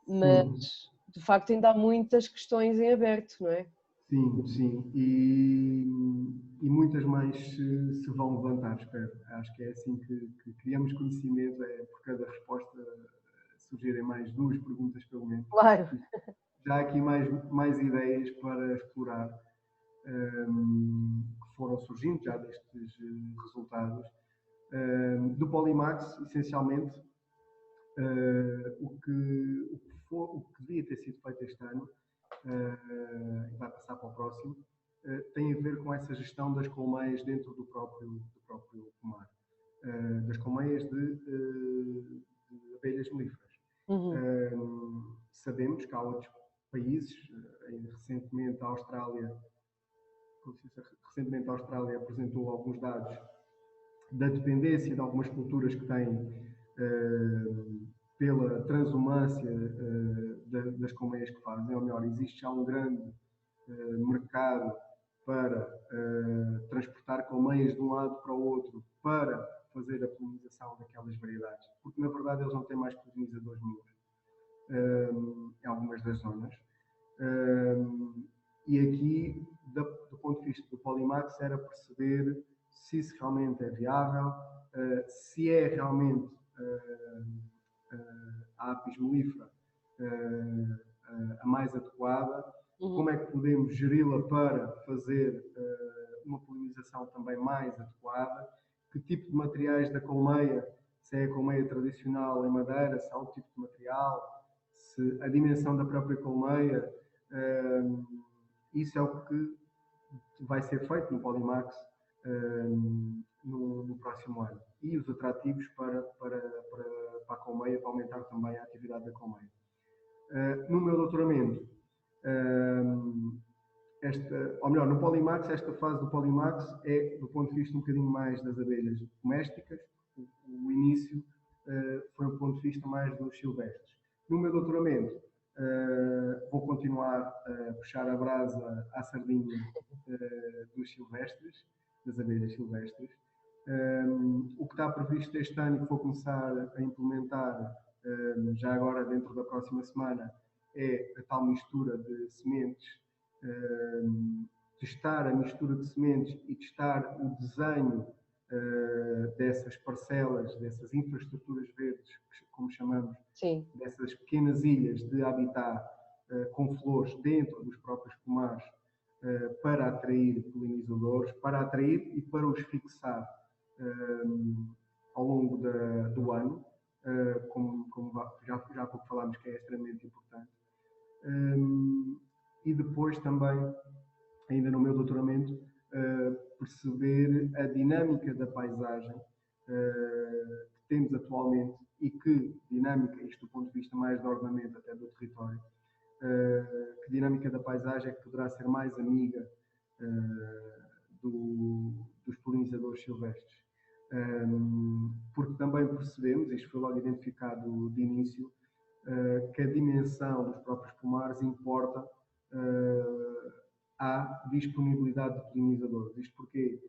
S1: mas de facto ainda há muitas questões em aberto, não é?
S2: Sim, sim. E muitas mais se vão levantar, espero. Acho que é assim que criamos conhecimento, é por cada resposta surgirem mais duas perguntas, pelo menos.
S1: Claro.
S2: Já há aqui mais ideias para explorar, que foram surgindo já destes resultados. Do Polymax, essencialmente, o que devia ter sido feito este ano, e vai passar para o próximo, tem a ver com essa gestão das colmeias dentro do próprio pomar, das colmeias de abelhas melíferas. Sabemos que há outros países, recentemente a Austrália apresentou alguns dados da dependência de algumas culturas que têm pela transumância das colmeias que fazem, ou melhor, existe já um grande mercado para transportar colmeias de um lado para o outro para fazer a polinização daquelas variedades, porque na verdade eles não têm mais polinizadores nenhum em algumas das zonas. E aqui, do ponto de vista do Polymax, era perceber se isso realmente é viável, se é realmente a apis mellifera a mais adequada, como é que podemos geri-la para fazer uma polinização também mais adequada, que tipo de materiais da colmeia, se é a colmeia tradicional em madeira, se há outro tipo de material, se a dimensão da própria colmeia, isso é o que vai ser feito no Polymax no próximo ano. E os atrativos para a colmeia, para aumentar também a atividade da colmeia. No meu doutoramento, ou melhor, no Polymax, esta fase do Polymax é do ponto de vista um bocadinho mais das abelhas domésticas. O início foi um ponto de vista mais dos silvestres. No meu doutoramento, vou continuar a puxar a brasa à sardinha dos silvestres, das abelhas silvestres. O que está previsto este ano e que vou começar a implementar já agora dentro da próxima semana é a tal mistura de sementes, testar a mistura de sementes e testar o desenho dessas parcelas, dessas infraestruturas verdes, como chamamos,
S1: Sim.
S2: dessas pequenas ilhas de habitat com flores dentro dos próprios pomares, para atrair polinizadores, para atrair e para os fixar ao longo do ano, como já há pouco falámos que é extremamente importante. E depois também, ainda no meu doutoramento, perceber a dinâmica da paisagem que temos atualmente e que dinâmica, isto do ponto de vista mais de ordenamento até do território, que dinâmica da paisagem é que poderá ser mais amiga dos polinizadores silvestres. Porque também percebemos, isto foi logo identificado de início, que a dimensão dos próprios pomares importa à disponibilidade de polinizadores. Isto porque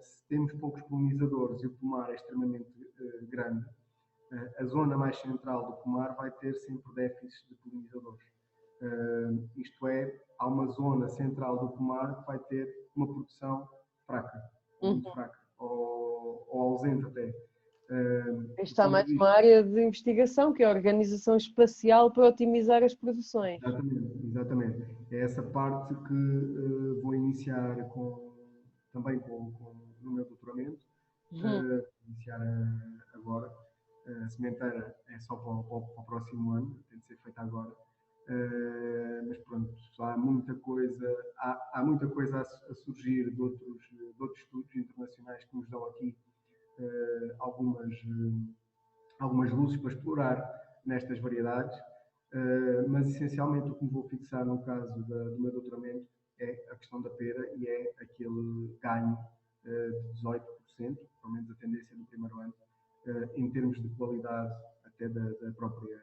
S2: se temos poucos polinizadores e o pomar é extremamente grande, a zona mais central do pomar vai ter sempre déficits de polinizadores. Isto é, há uma zona central do pomar que vai ter uma produção fraca, muito fraca, ou ausente até.
S1: Está mais uma área de investigação, que é a organização espacial para otimizar as produções.
S2: Exatamente. É essa parte que vou iniciar também no meu doutoramento. Iniciar agora. A sementeira é só para o próximo ano, tem de ser feita agora. Mas pronto, há muita coisa a surgir de outros estudos internacionais que nos dão aqui algumas luzes para explorar nestas variedades, mas essencialmente o que me vou fixar no caso do meu doutoramento é a questão da pera e é aquele ganho de 18%, pelo menos a tendência do primeiro ano, em termos de qualidade até da própria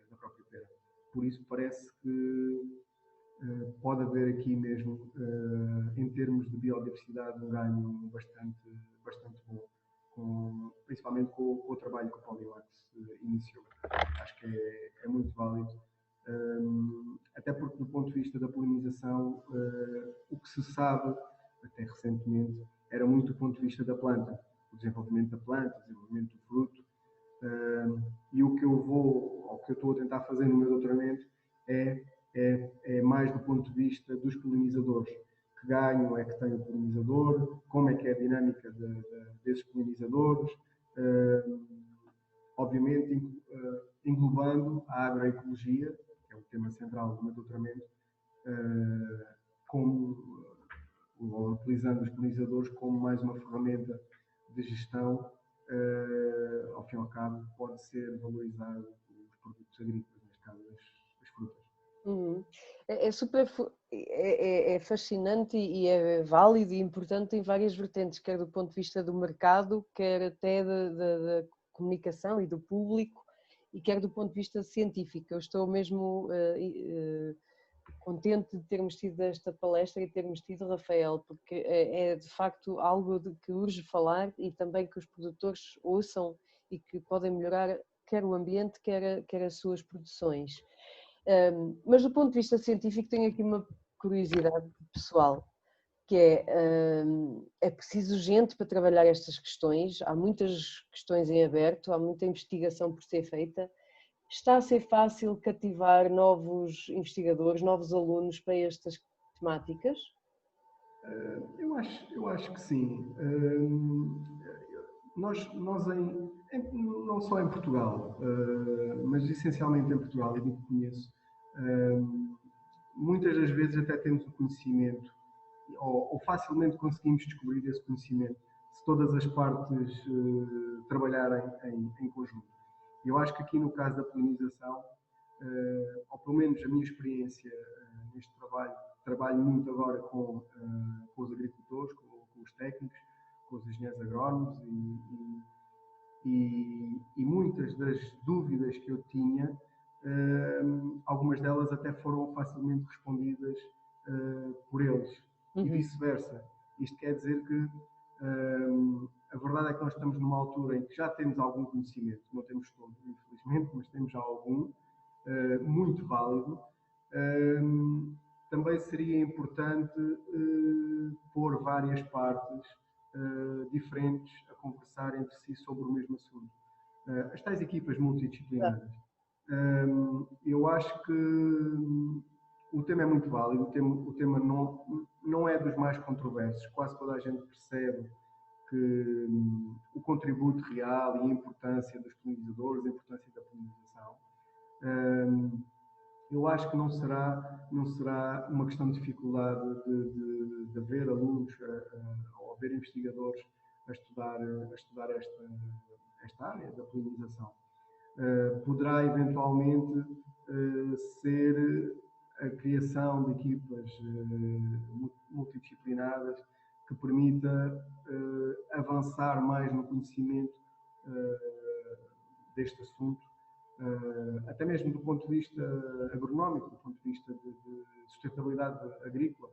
S2: pera. Por isso parece que pode haver aqui mesmo, em termos de biodiversidade, um ganho bastante bom, principalmente com o trabalho que o Polimax iniciou. Acho que é muito válido, até porque do ponto de vista da polinização, o que se sabe, até recentemente, era muito do ponto de vista da planta, o desenvolvimento da planta, o desenvolvimento do fruto, e o que eu estou a tentar fazer no meu doutoramento é mais do ponto de vista dos polinizadores. Que ganho é que tem o polinizador, como é que é a dinâmica desses polinizadores, obviamente englobando a agroecologia, que é o tema central do meu doutoramento, ou utilizando os polinizadores como mais uma ferramenta de gestão. Ao fim e ao cabo, pode ser valorizado os produtos agrícolas, neste caso as frutas.
S1: É fascinante e é válido e importante em várias vertentes, quer do ponto de vista do mercado, quer até da comunicação e do público, e quer do ponto de vista científico. Eu estou mesmo contente de termos tido esta palestra e termos tido Rafael, porque é de facto algo de que urge falar e também que os produtores ouçam e que podem melhorar quer o ambiente, quer as suas produções. Mas do ponto de vista científico tenho aqui uma curiosidade pessoal, que é preciso gente para trabalhar estas questões, há muitas questões em aberto, há muita investigação por ser feita. Está a ser fácil cativar novos investigadores, novos alunos para estas temáticas?
S2: Eu acho que sim. Nós não só em Portugal, mas essencialmente em Portugal, e do que conheço, muitas das vezes até temos o conhecimento, ou facilmente conseguimos descobrir esse conhecimento, se todas as partes trabalharem em conjunto. Eu acho que aqui no caso da polinização, ou pelo menos a minha experiência neste trabalho muito agora com os agricultores, com os técnicos, com os engenheiros agrónomos e muitas das dúvidas que eu tinha, algumas delas até foram facilmente respondidas por eles e vice-versa. Isto quer dizer que a verdade é que nós estamos numa altura em que já temos algum conhecimento, não temos todo, infelizmente, mas temos já algum, muito válido. Também seria importante pôr várias partes diferentes a conversar entre si sobre o mesmo assunto. As tais equipas multidisciplinares. Eu acho que o tema é muito válido, o tema não é dos mais controversos, quase toda a gente percebe que o contributo real e a importância dos polinizadores, a importância da polinização. Eu acho que não será uma questão de dificuldade de haver alunos ou haver investigadores a estudar esta área da polinização. Poderá eventualmente ser a criação de equipas multidisciplinares que permita avançar mais no conhecimento deste assunto, até mesmo do ponto de vista agronómico, do ponto de vista de sustentabilidade agrícola.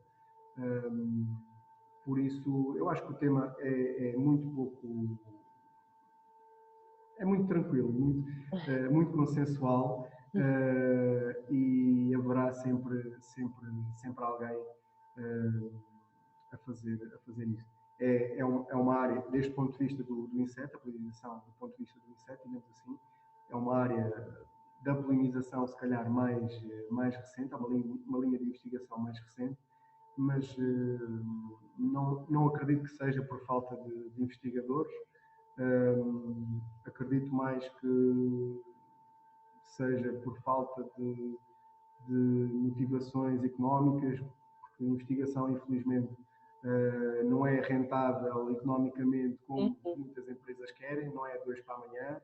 S2: Por isso, eu acho que o tema é muito tranquilo, muito consensual, e haverá sempre alguém a fazer isso. É uma área, desde o ponto de vista do inseto, a polinização do ponto de vista do inseto, digamos assim, é uma área da polinização se calhar mais recente, é uma linha de investigação mais recente, mas não acredito que seja por falta de investigadores. Acredito mais que seja por falta de motivações económicas, porque a investigação, infelizmente, não é rentável economicamente como muitas empresas querem, não é de hoje para amanhã,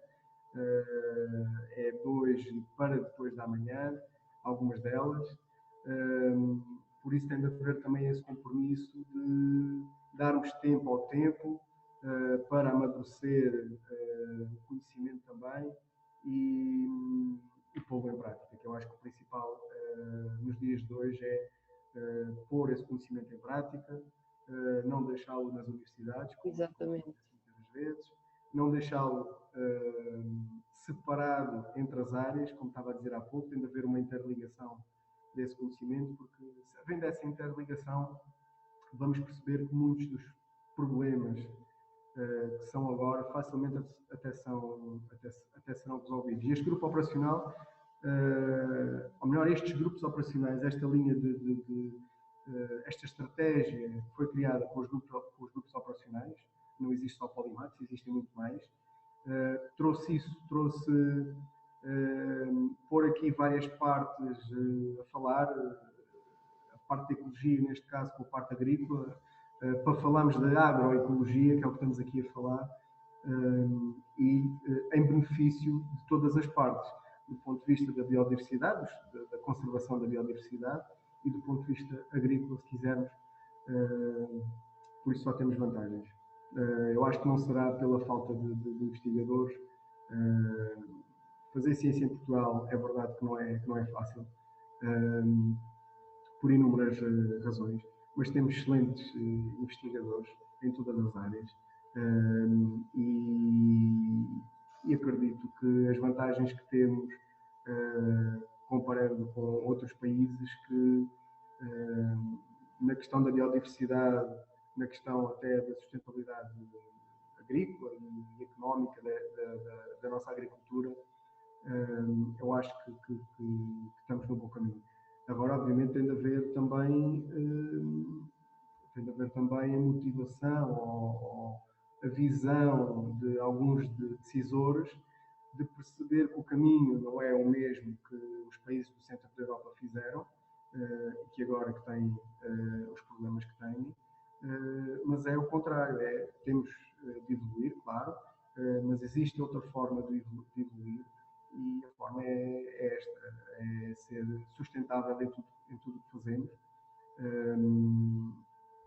S2: é de hoje para depois da manhã, algumas delas. Por isso tem de haver também esse compromisso de darmos tempo ao tempo, para amadurecer o conhecimento também e pô-lo em prática, que eu acho que o principal nos dias de hoje é pôr esse conhecimento em prática, não deixá-lo nas universidades, como acontece muitas vezes, não deixá-lo separado entre as áreas, como estava a dizer há pouco, tem de haver uma interligação desse conhecimento, porque se havendo essa interligação, vamos perceber que muitos dos problemas que são agora, facilmente até serão resolvidos. E este grupo operacional, ou melhor, estes grupos operacionais, esta linha esta estratégia foi criada com os grupos operacionais, não existe só o Polymax, existem muito mais. Trouxe pôr aqui várias partes a falar, a parte da ecologia, neste caso com a parte agrícola, para falarmos da agroecologia, que é o que estamos aqui a falar, e em benefício de todas as partes, do ponto de vista da biodiversidade, da conservação da biodiversidade, e do ponto de vista agrícola, se quisermos, por isso só temos vantagens. Eu acho que não será pela falta de investigadores. Fazer ciência em Portugal é verdade que não é fácil, por inúmeras razões, mas temos excelentes investigadores em todas as áreas, e acredito que as vantagens que temos, comparando com outros países, que na questão da biodiversidade, na questão até da sustentabilidade agrícola e económica da nossa agricultura, eu acho que estamos no bom caminho. Agora, obviamente, tem de haver também a motivação ou a visão de alguns decisores de perceber que o caminho não é o mesmo que os países do centro da Europa fizeram, que agora que têm os problemas que têm, mas é o contrário, temos de evoluir, claro, mas existe outra forma de evoluir, e a forma é esta, é ser sustentável em tudo o que fazemos.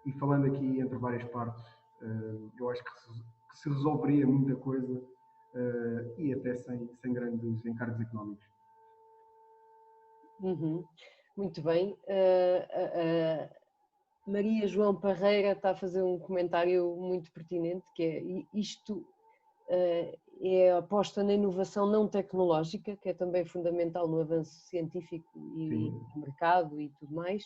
S2: E falando aqui entre várias partes, eu acho que se resolveria muita coisa, e até sem grandes encargos económicos.
S1: Muito bem. Maria João Parreira está a fazer um comentário muito pertinente, que é isto é a aposta na inovação não tecnológica, que é também fundamental no avanço científico e no mercado e tudo mais.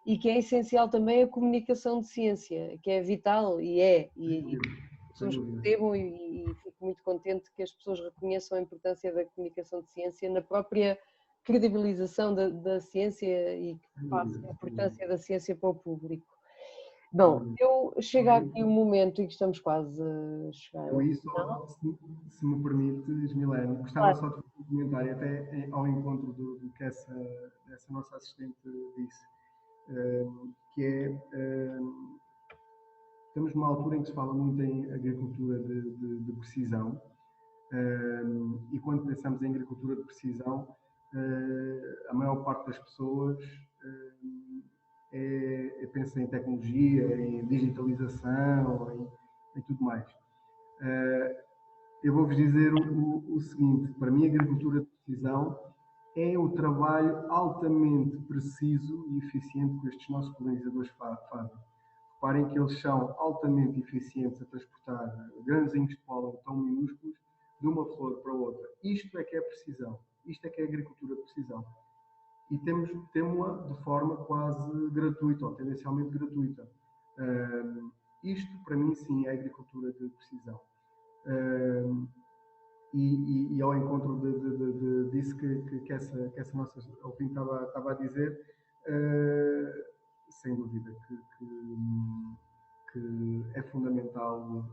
S1: e que é essencial também a comunicação de ciência, que é vital e as pessoas percebam e fico muito contente que as pessoas reconheçam a importância da comunicação de ciência na própria credibilização da ciência e que passe a importância da ciência para o público. Bom, eu chego aqui um momento em que estamos quase a chegar ao final.
S2: Se me permites, Milene, gostava só de fazer um comentário até ao encontro do que essa nossa assistente disse, que é, estamos numa altura em que se fala muito em agricultura de precisão, e quando pensamos em agricultura de precisão, a maior parte das pessoas pensa em tecnologia, em digitalização, em tudo mais. Eu vou-vos dizer o seguinte: para mim, a agricultura de precisão é o trabalho altamente preciso e eficiente que estes nossos polinizadores fazem. Reparem que eles são altamente eficientes a transportar grãozinhos de pólen tão minúsculos de uma flor para outra. Isto é que é precisão. Isto é que é agricultura de precisão. E temos-la de forma quase gratuita, ou tendencialmente gratuita. Isto, para mim, sim, é agricultura de precisão. E ao encontro disso que essa nossa ouvinte estava a dizer, sem dúvida que é fundamental,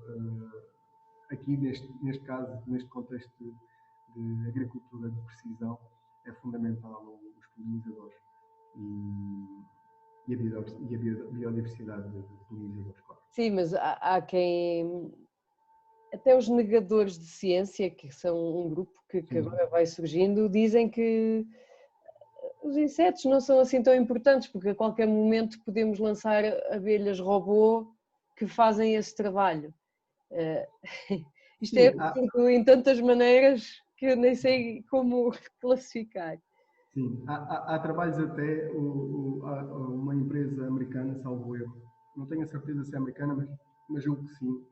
S2: aqui neste caso, neste contexto de agricultura de precisão, é fundamental os polinizadores e a biodiversidade de polinizadores, claro.
S1: Sim, mas há quem... Até os negadores de ciência, que são um grupo que agora vai surgindo, dizem que os insetos não são assim tão importantes, porque a qualquer momento podemos lançar abelhas robô que fazem esse trabalho. Isto é absurdo em tantas maneiras que eu nem sei como classificar.
S2: Sim, há trabalhos até, uma empresa americana, salvo erro, não tenho a certeza se é americana, mas julgo que sim,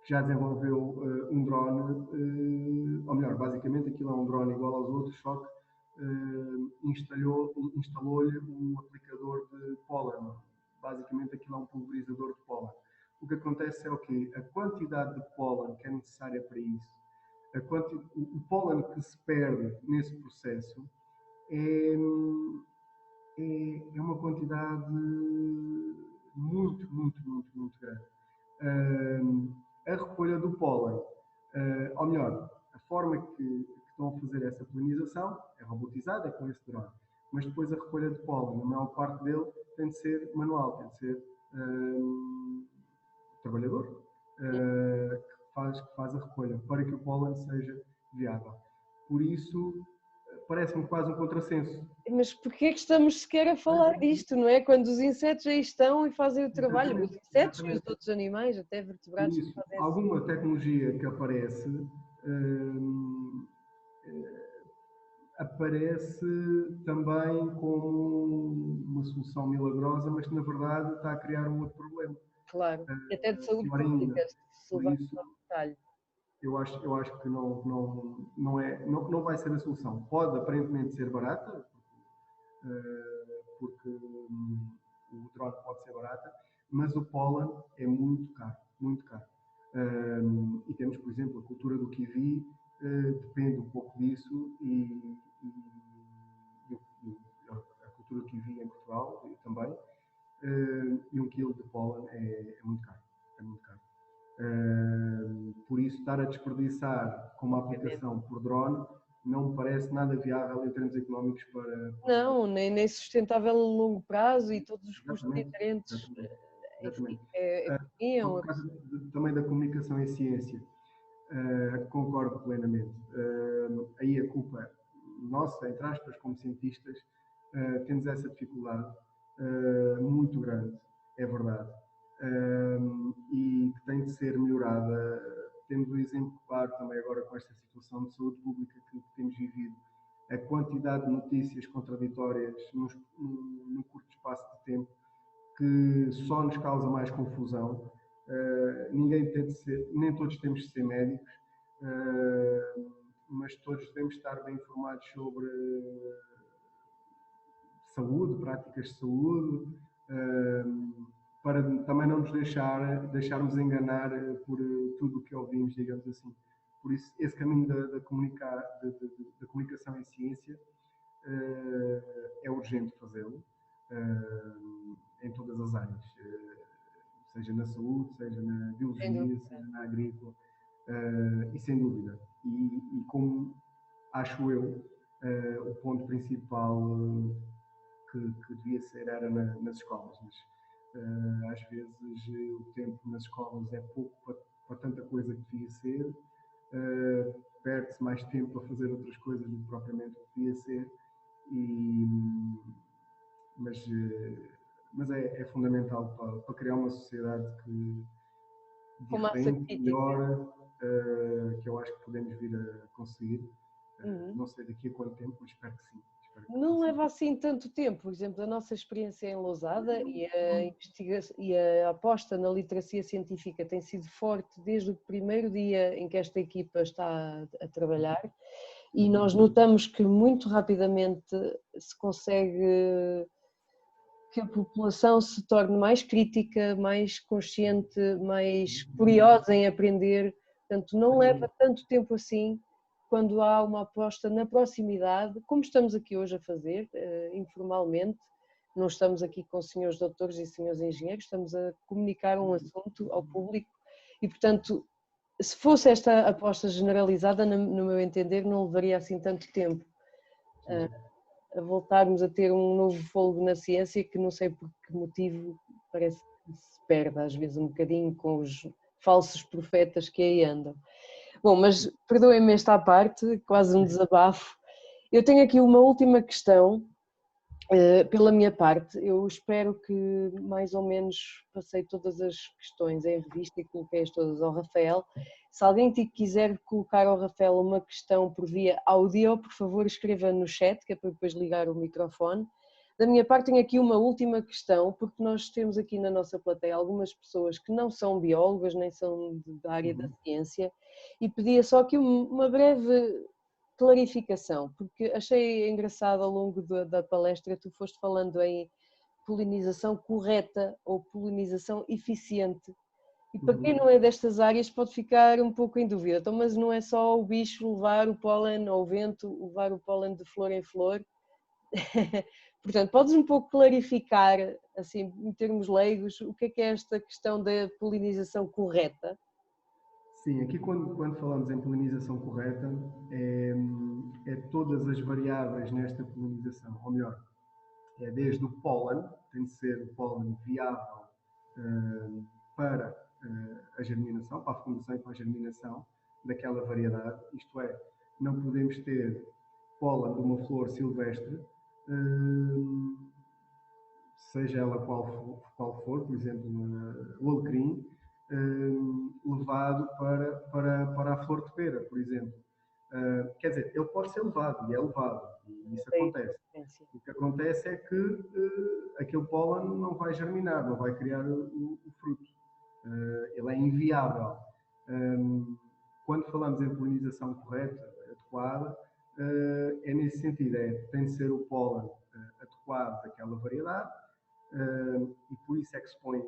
S2: já desenvolveu um drone, ou melhor, basicamente aquilo é um drone igual aos outros, só que instalou-lhe um aplicador de pólen. Basicamente aquilo é um pulverizador de pólen. O que acontece é o quê? A quantidade de pólen que é necessária para isso, o pólen que se perde nesse processo é uma quantidade muito, muito, muito, muito grande. A recolha do pólen, ou melhor, a forma que estão a fazer essa polinização é robotizada, é com esse drone, mas depois a recolha de pólen, a maior parte dele tem de ser manual, tem de ser trabalhador que faz a recolha para que o pólen seja viável. Por isso, parece-me quase um contrassenso.
S1: Mas porquê é que estamos sequer a falar disto, não é? Quando os insetos aí estão e fazem o trabalho, os insetos e os outros animais, até vertebrados.
S2: Isso, alguma tecnologia que aparece, aparece também como uma solução milagrosa, mas que na verdade está a criar um outro problema.
S1: Claro, até de saúde pública, se levar ao detalhe.
S2: Eu acho que não vai ser a solução. Pode aparentemente ser barata, porque o drone pode ser barata, mas o pólen é muito caro, muito caro. E temos, por exemplo, a cultura do kiwi, depende um pouco disso, e a cultura do kiwi em Portugal também, e 1 kg de pólen é muito caro. É muito caro. Por isso, estar a desperdiçar com uma aplicação por drone não me parece nada viável em termos económicos para...
S1: Não, nem sustentável a longo prazo e todos os custos diferentes.
S2: Exatamente.
S1: Por
S2: causa também da comunicação em ciência, concordo plenamente. Aí a culpa nossa, entre aspas, como cientistas, temos essa dificuldade muito grande, é verdade, e que tem de ser melhorada. Temos um exemplo claro também agora com esta situação de saúde pública que temos vivido. A quantidade de notícias contraditórias num curto espaço de tempo que só nos causa mais confusão. Ninguém tem de ser, nem todos temos de ser médicos, mas todos devemos estar bem informados sobre saúde, práticas de saúde, para também não nos deixarmos enganar por tudo o que ouvimos, digamos assim. Por isso, esse caminho da comunicação em ciência é urgente fazê-lo em todas as áreas, seja na saúde, seja na biologia, seja na agrícola, e sem dúvida. E como acho eu, o ponto principal que devia ser era nas escolas, mas às vezes o tempo nas escolas é pouco para tanta coisa que devia ser, perde-se mais tempo a fazer outras coisas do que propriamente devia ser, mas é fundamental para criar uma sociedade diferente, melhor, que eu acho que podemos vir a conseguir. Não sei daqui a quanto tempo, mas espero que sim.
S1: Não leva assim tanto tempo. Por exemplo, a nossa experiência em Lousada e a aposta na literacia científica tem sido forte desde o primeiro dia em que esta equipa está a trabalhar, e nós notamos que muito rapidamente se consegue que a população se torne mais crítica, mais consciente, mais curiosa em aprender. Portanto, não leva tanto tempo assim quando há uma aposta na proximidade, como estamos aqui hoje a fazer, informalmente. Não estamos aqui com senhores doutores e senhores engenheiros, estamos a comunicar um assunto ao público e, portanto, se fosse esta aposta generalizada, no meu entender, não levaria assim tanto tempo a voltarmos a ter um novo fôlego na ciência que não sei por que motivo parece que se perde às vezes um bocadinho com os falsos profetas que aí andam. Bom, mas perdoem-me esta parte, quase um desabafo. Eu tenho aqui uma última questão pela minha parte. Eu espero que mais ou menos passei todas as questões em revista e coloquei-as todas ao Rafael. Se alguém quiser colocar ao Rafael uma questão por via áudio, por favor escreva no chat, que é para depois ligar o microfone. Da minha parte tenho aqui uma última questão, porque nós temos aqui na nossa plateia algumas pessoas que não são biólogas, nem são da área da ciência, e pedia só aqui uma breve clarificação, porque achei engraçado ao longo da palestra, tu foste falando em polinização correta ou polinização eficiente. E para quem não é destas áreas pode ficar um pouco em dúvida. Então, mas não é só o bicho levar o pólen ao vento, levar o pólen de flor em flor. Portanto, podes um pouco clarificar, assim, em termos leigos, o que é esta questão da polinização correta?
S2: Sim, aqui quando falamos em polinização correta, é todas as variáveis nesta polinização, ou melhor, é desde o pólen, tem de ser o pólen viável para a germinação, para a fecundação e para a germinação daquela variedade, isto é, não podemos ter pólen de uma flor silvestre, seja ela qual for, por exemplo, o alecrim, levado para a flor de pera, por exemplo. Quer dizer, ele pode ser levado, e é levado, e isso acontece. O que acontece é que aquele pólen não vai germinar, não vai criar o fruto. Ele é inviável. Quando falamos em polinização correta, adequada, é nesse sentido, tem de ser o pólen adequado daquela variedade, e por isso é que se põe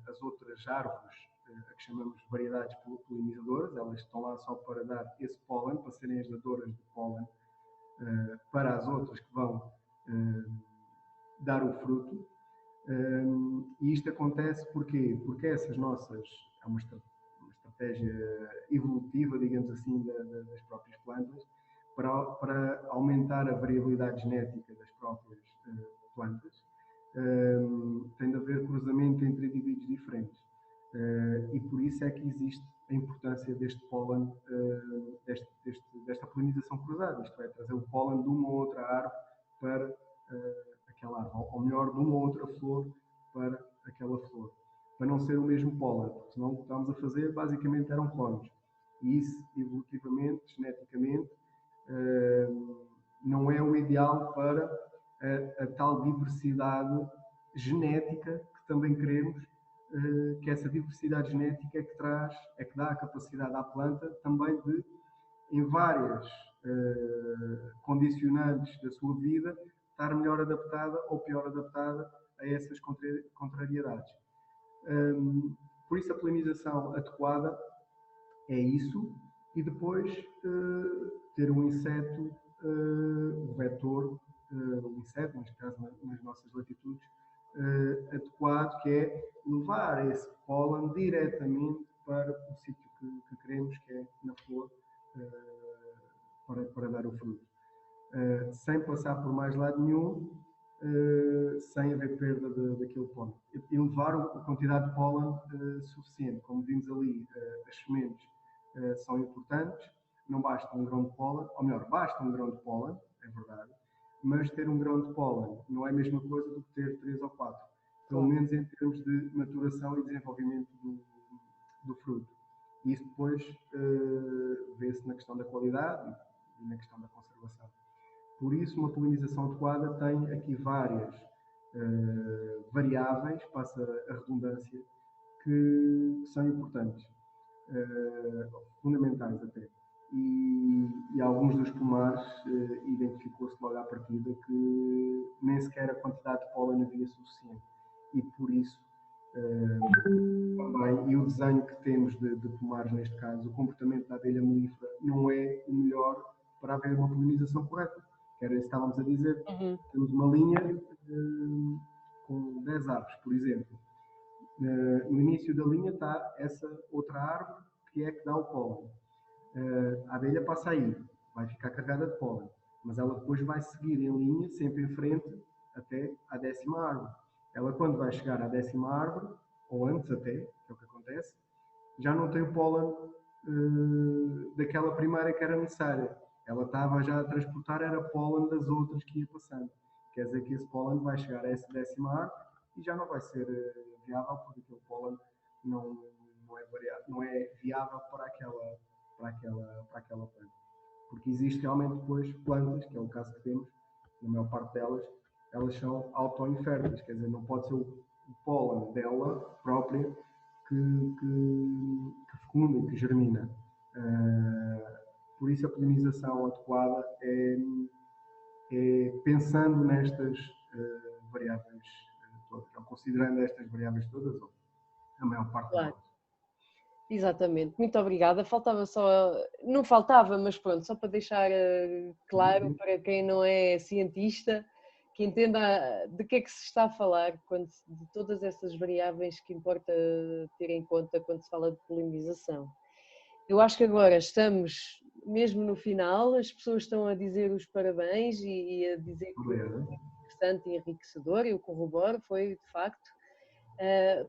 S2: as outras árvores, a que chamamos de variedades polinizadoras, elas estão lá só para dar esse pólen, para serem as dadoras de pólen para as outras que vão dar o fruto. E isto acontece porquê? Porque essas nossas, é uma estratégia evolutiva, digamos assim, das próprias plantas, para aumentar a variabilidade genética das próprias plantas, tem de haver cruzamento entre indivíduos diferentes. E por isso é que existe a importância deste pólen, desta polinização cruzada, isto é, trazer o pólen de uma ou outra árvore para aquela árvore, ou melhor, de uma ou outra flor para aquela flor, para não ser o mesmo pólen, porque senão o que estávamos a fazer basicamente eram clones. E isso, evolutivamente, geneticamente, não é o ideal para a tal diversidade genética que também queremos, que essa diversidade genética é que dá a capacidade à planta também de, em várias condicionantes da sua vida, estar melhor adaptada ou pior adaptada a essas contrariedades. Por isso a polinização adequada é isso, e depois ter um inseto, o vetor, o inseto, neste caso nas nossas latitudes, adequado, que é levar esse pólen diretamente para o sítio que queremos, que é na flor, para dar o fruto. Sem passar por mais lado nenhum, sem haver perda daquele pólen. E levar a quantidade de pólen suficiente. Como vimos ali, as sementes são importantes, não basta um grão de pólen, ou melhor, basta um grão de pólen, é verdade, mas ter um grão de pólen não é a mesma coisa do que ter 3 ou 4, pelo menos em termos de maturação e desenvolvimento do fruto. E isso depois vê-se na questão da qualidade e na questão da conservação. Por isso, uma polinização adequada tem aqui várias variáveis, passa a redundância, que são importantes, fundamentais até. E alguns dos pomares identificou-se logo à partida que nem sequer a quantidade de pólen havia suficiente. E por isso, também, e o desenho que temos de pomares neste caso, o comportamento da abelha melífera não é o melhor para haver uma polinização correta. Que era isso que estávamos a dizer. Temos uma linha com 10 árvores, por exemplo. No início da linha está essa outra árvore que é que dá o pólen. A abelha passa aí, vai ficar carregada de pólen, mas ela depois vai seguir em linha, sempre em frente, até à 10ª árvore. Ela, quando vai chegar à 10ª árvore, ou antes até, que é o que acontece, já não tem o pólen daquela primária que era necessária. Ela estava já a transportar, era pólen das outras que ia passando. Quer dizer que esse pólen vai chegar a essa 10ª árvore e já não vai ser viável, porque aquele pólen não é viável para aquela planta. Porque existe realmente depois plantas, que é o caso que temos, na maior parte delas, elas são auto-inférteis, quer dizer, não pode ser o pólen dela própria que fecunda, que germina. Por isso a polinização adequada é pensando nestas variáveis todas, ou considerando estas variáveis todas, ou a maior parte delas.
S1: Exatamente, muito obrigada. Faltava só, não faltava, mas pronto, só para deixar claro para quem não é cientista, que entenda de que é que se está a falar, de todas essas variáveis que importa ter em conta quando se fala de polinização. Eu acho que agora estamos mesmo no final, as pessoas estão a dizer os parabéns e a dizer que foi interessante e enriquecedor, eu corroboro, foi de facto.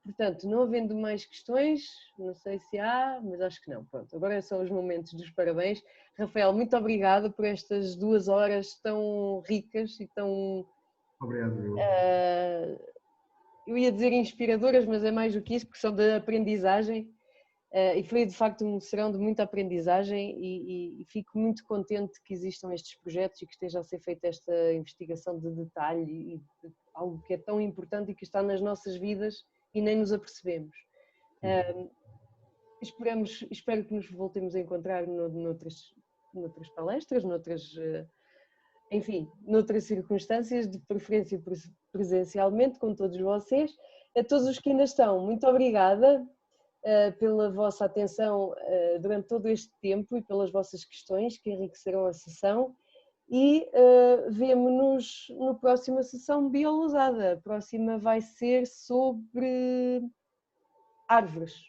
S1: Portanto, não havendo mais questões, não sei se há, mas acho que não. Pronto, agora são os momentos dos parabéns. Rafael, muito obrigada por estas 2 horas tão ricas e tão...
S2: Obrigado.
S1: Eu ia dizer inspiradoras, mas é mais do que isso, porque são de aprendizagem. E foi de facto um serão de muita aprendizagem e fico muito contente que existam estes projetos e que esteja a ser feita esta investigação de detalhe e de algo que é tão importante e que está nas nossas vidas e nem nos apercebemos. Espero que nos voltemos a encontrar noutras palestras, noutras circunstâncias, de preferência presencialmente, com todos vocês. A todos os que ainda estão, muito obrigada pela vossa atenção durante todo este tempo e pelas vossas questões que enriqueceram a sessão e vemo-nos na próxima sessão Biolosada. A próxima vai ser sobre árvores,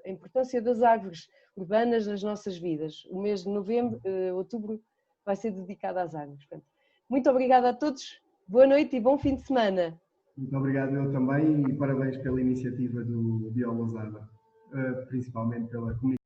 S1: a importância das árvores urbanas nas nossas vidas. O mês de novembro, outubro, vai ser dedicado às árvores. Portanto, muito obrigada a todos, boa noite e bom fim de semana.
S2: Muito obrigado eu também e parabéns pela iniciativa do Biolosada, principalmente pela comunicação.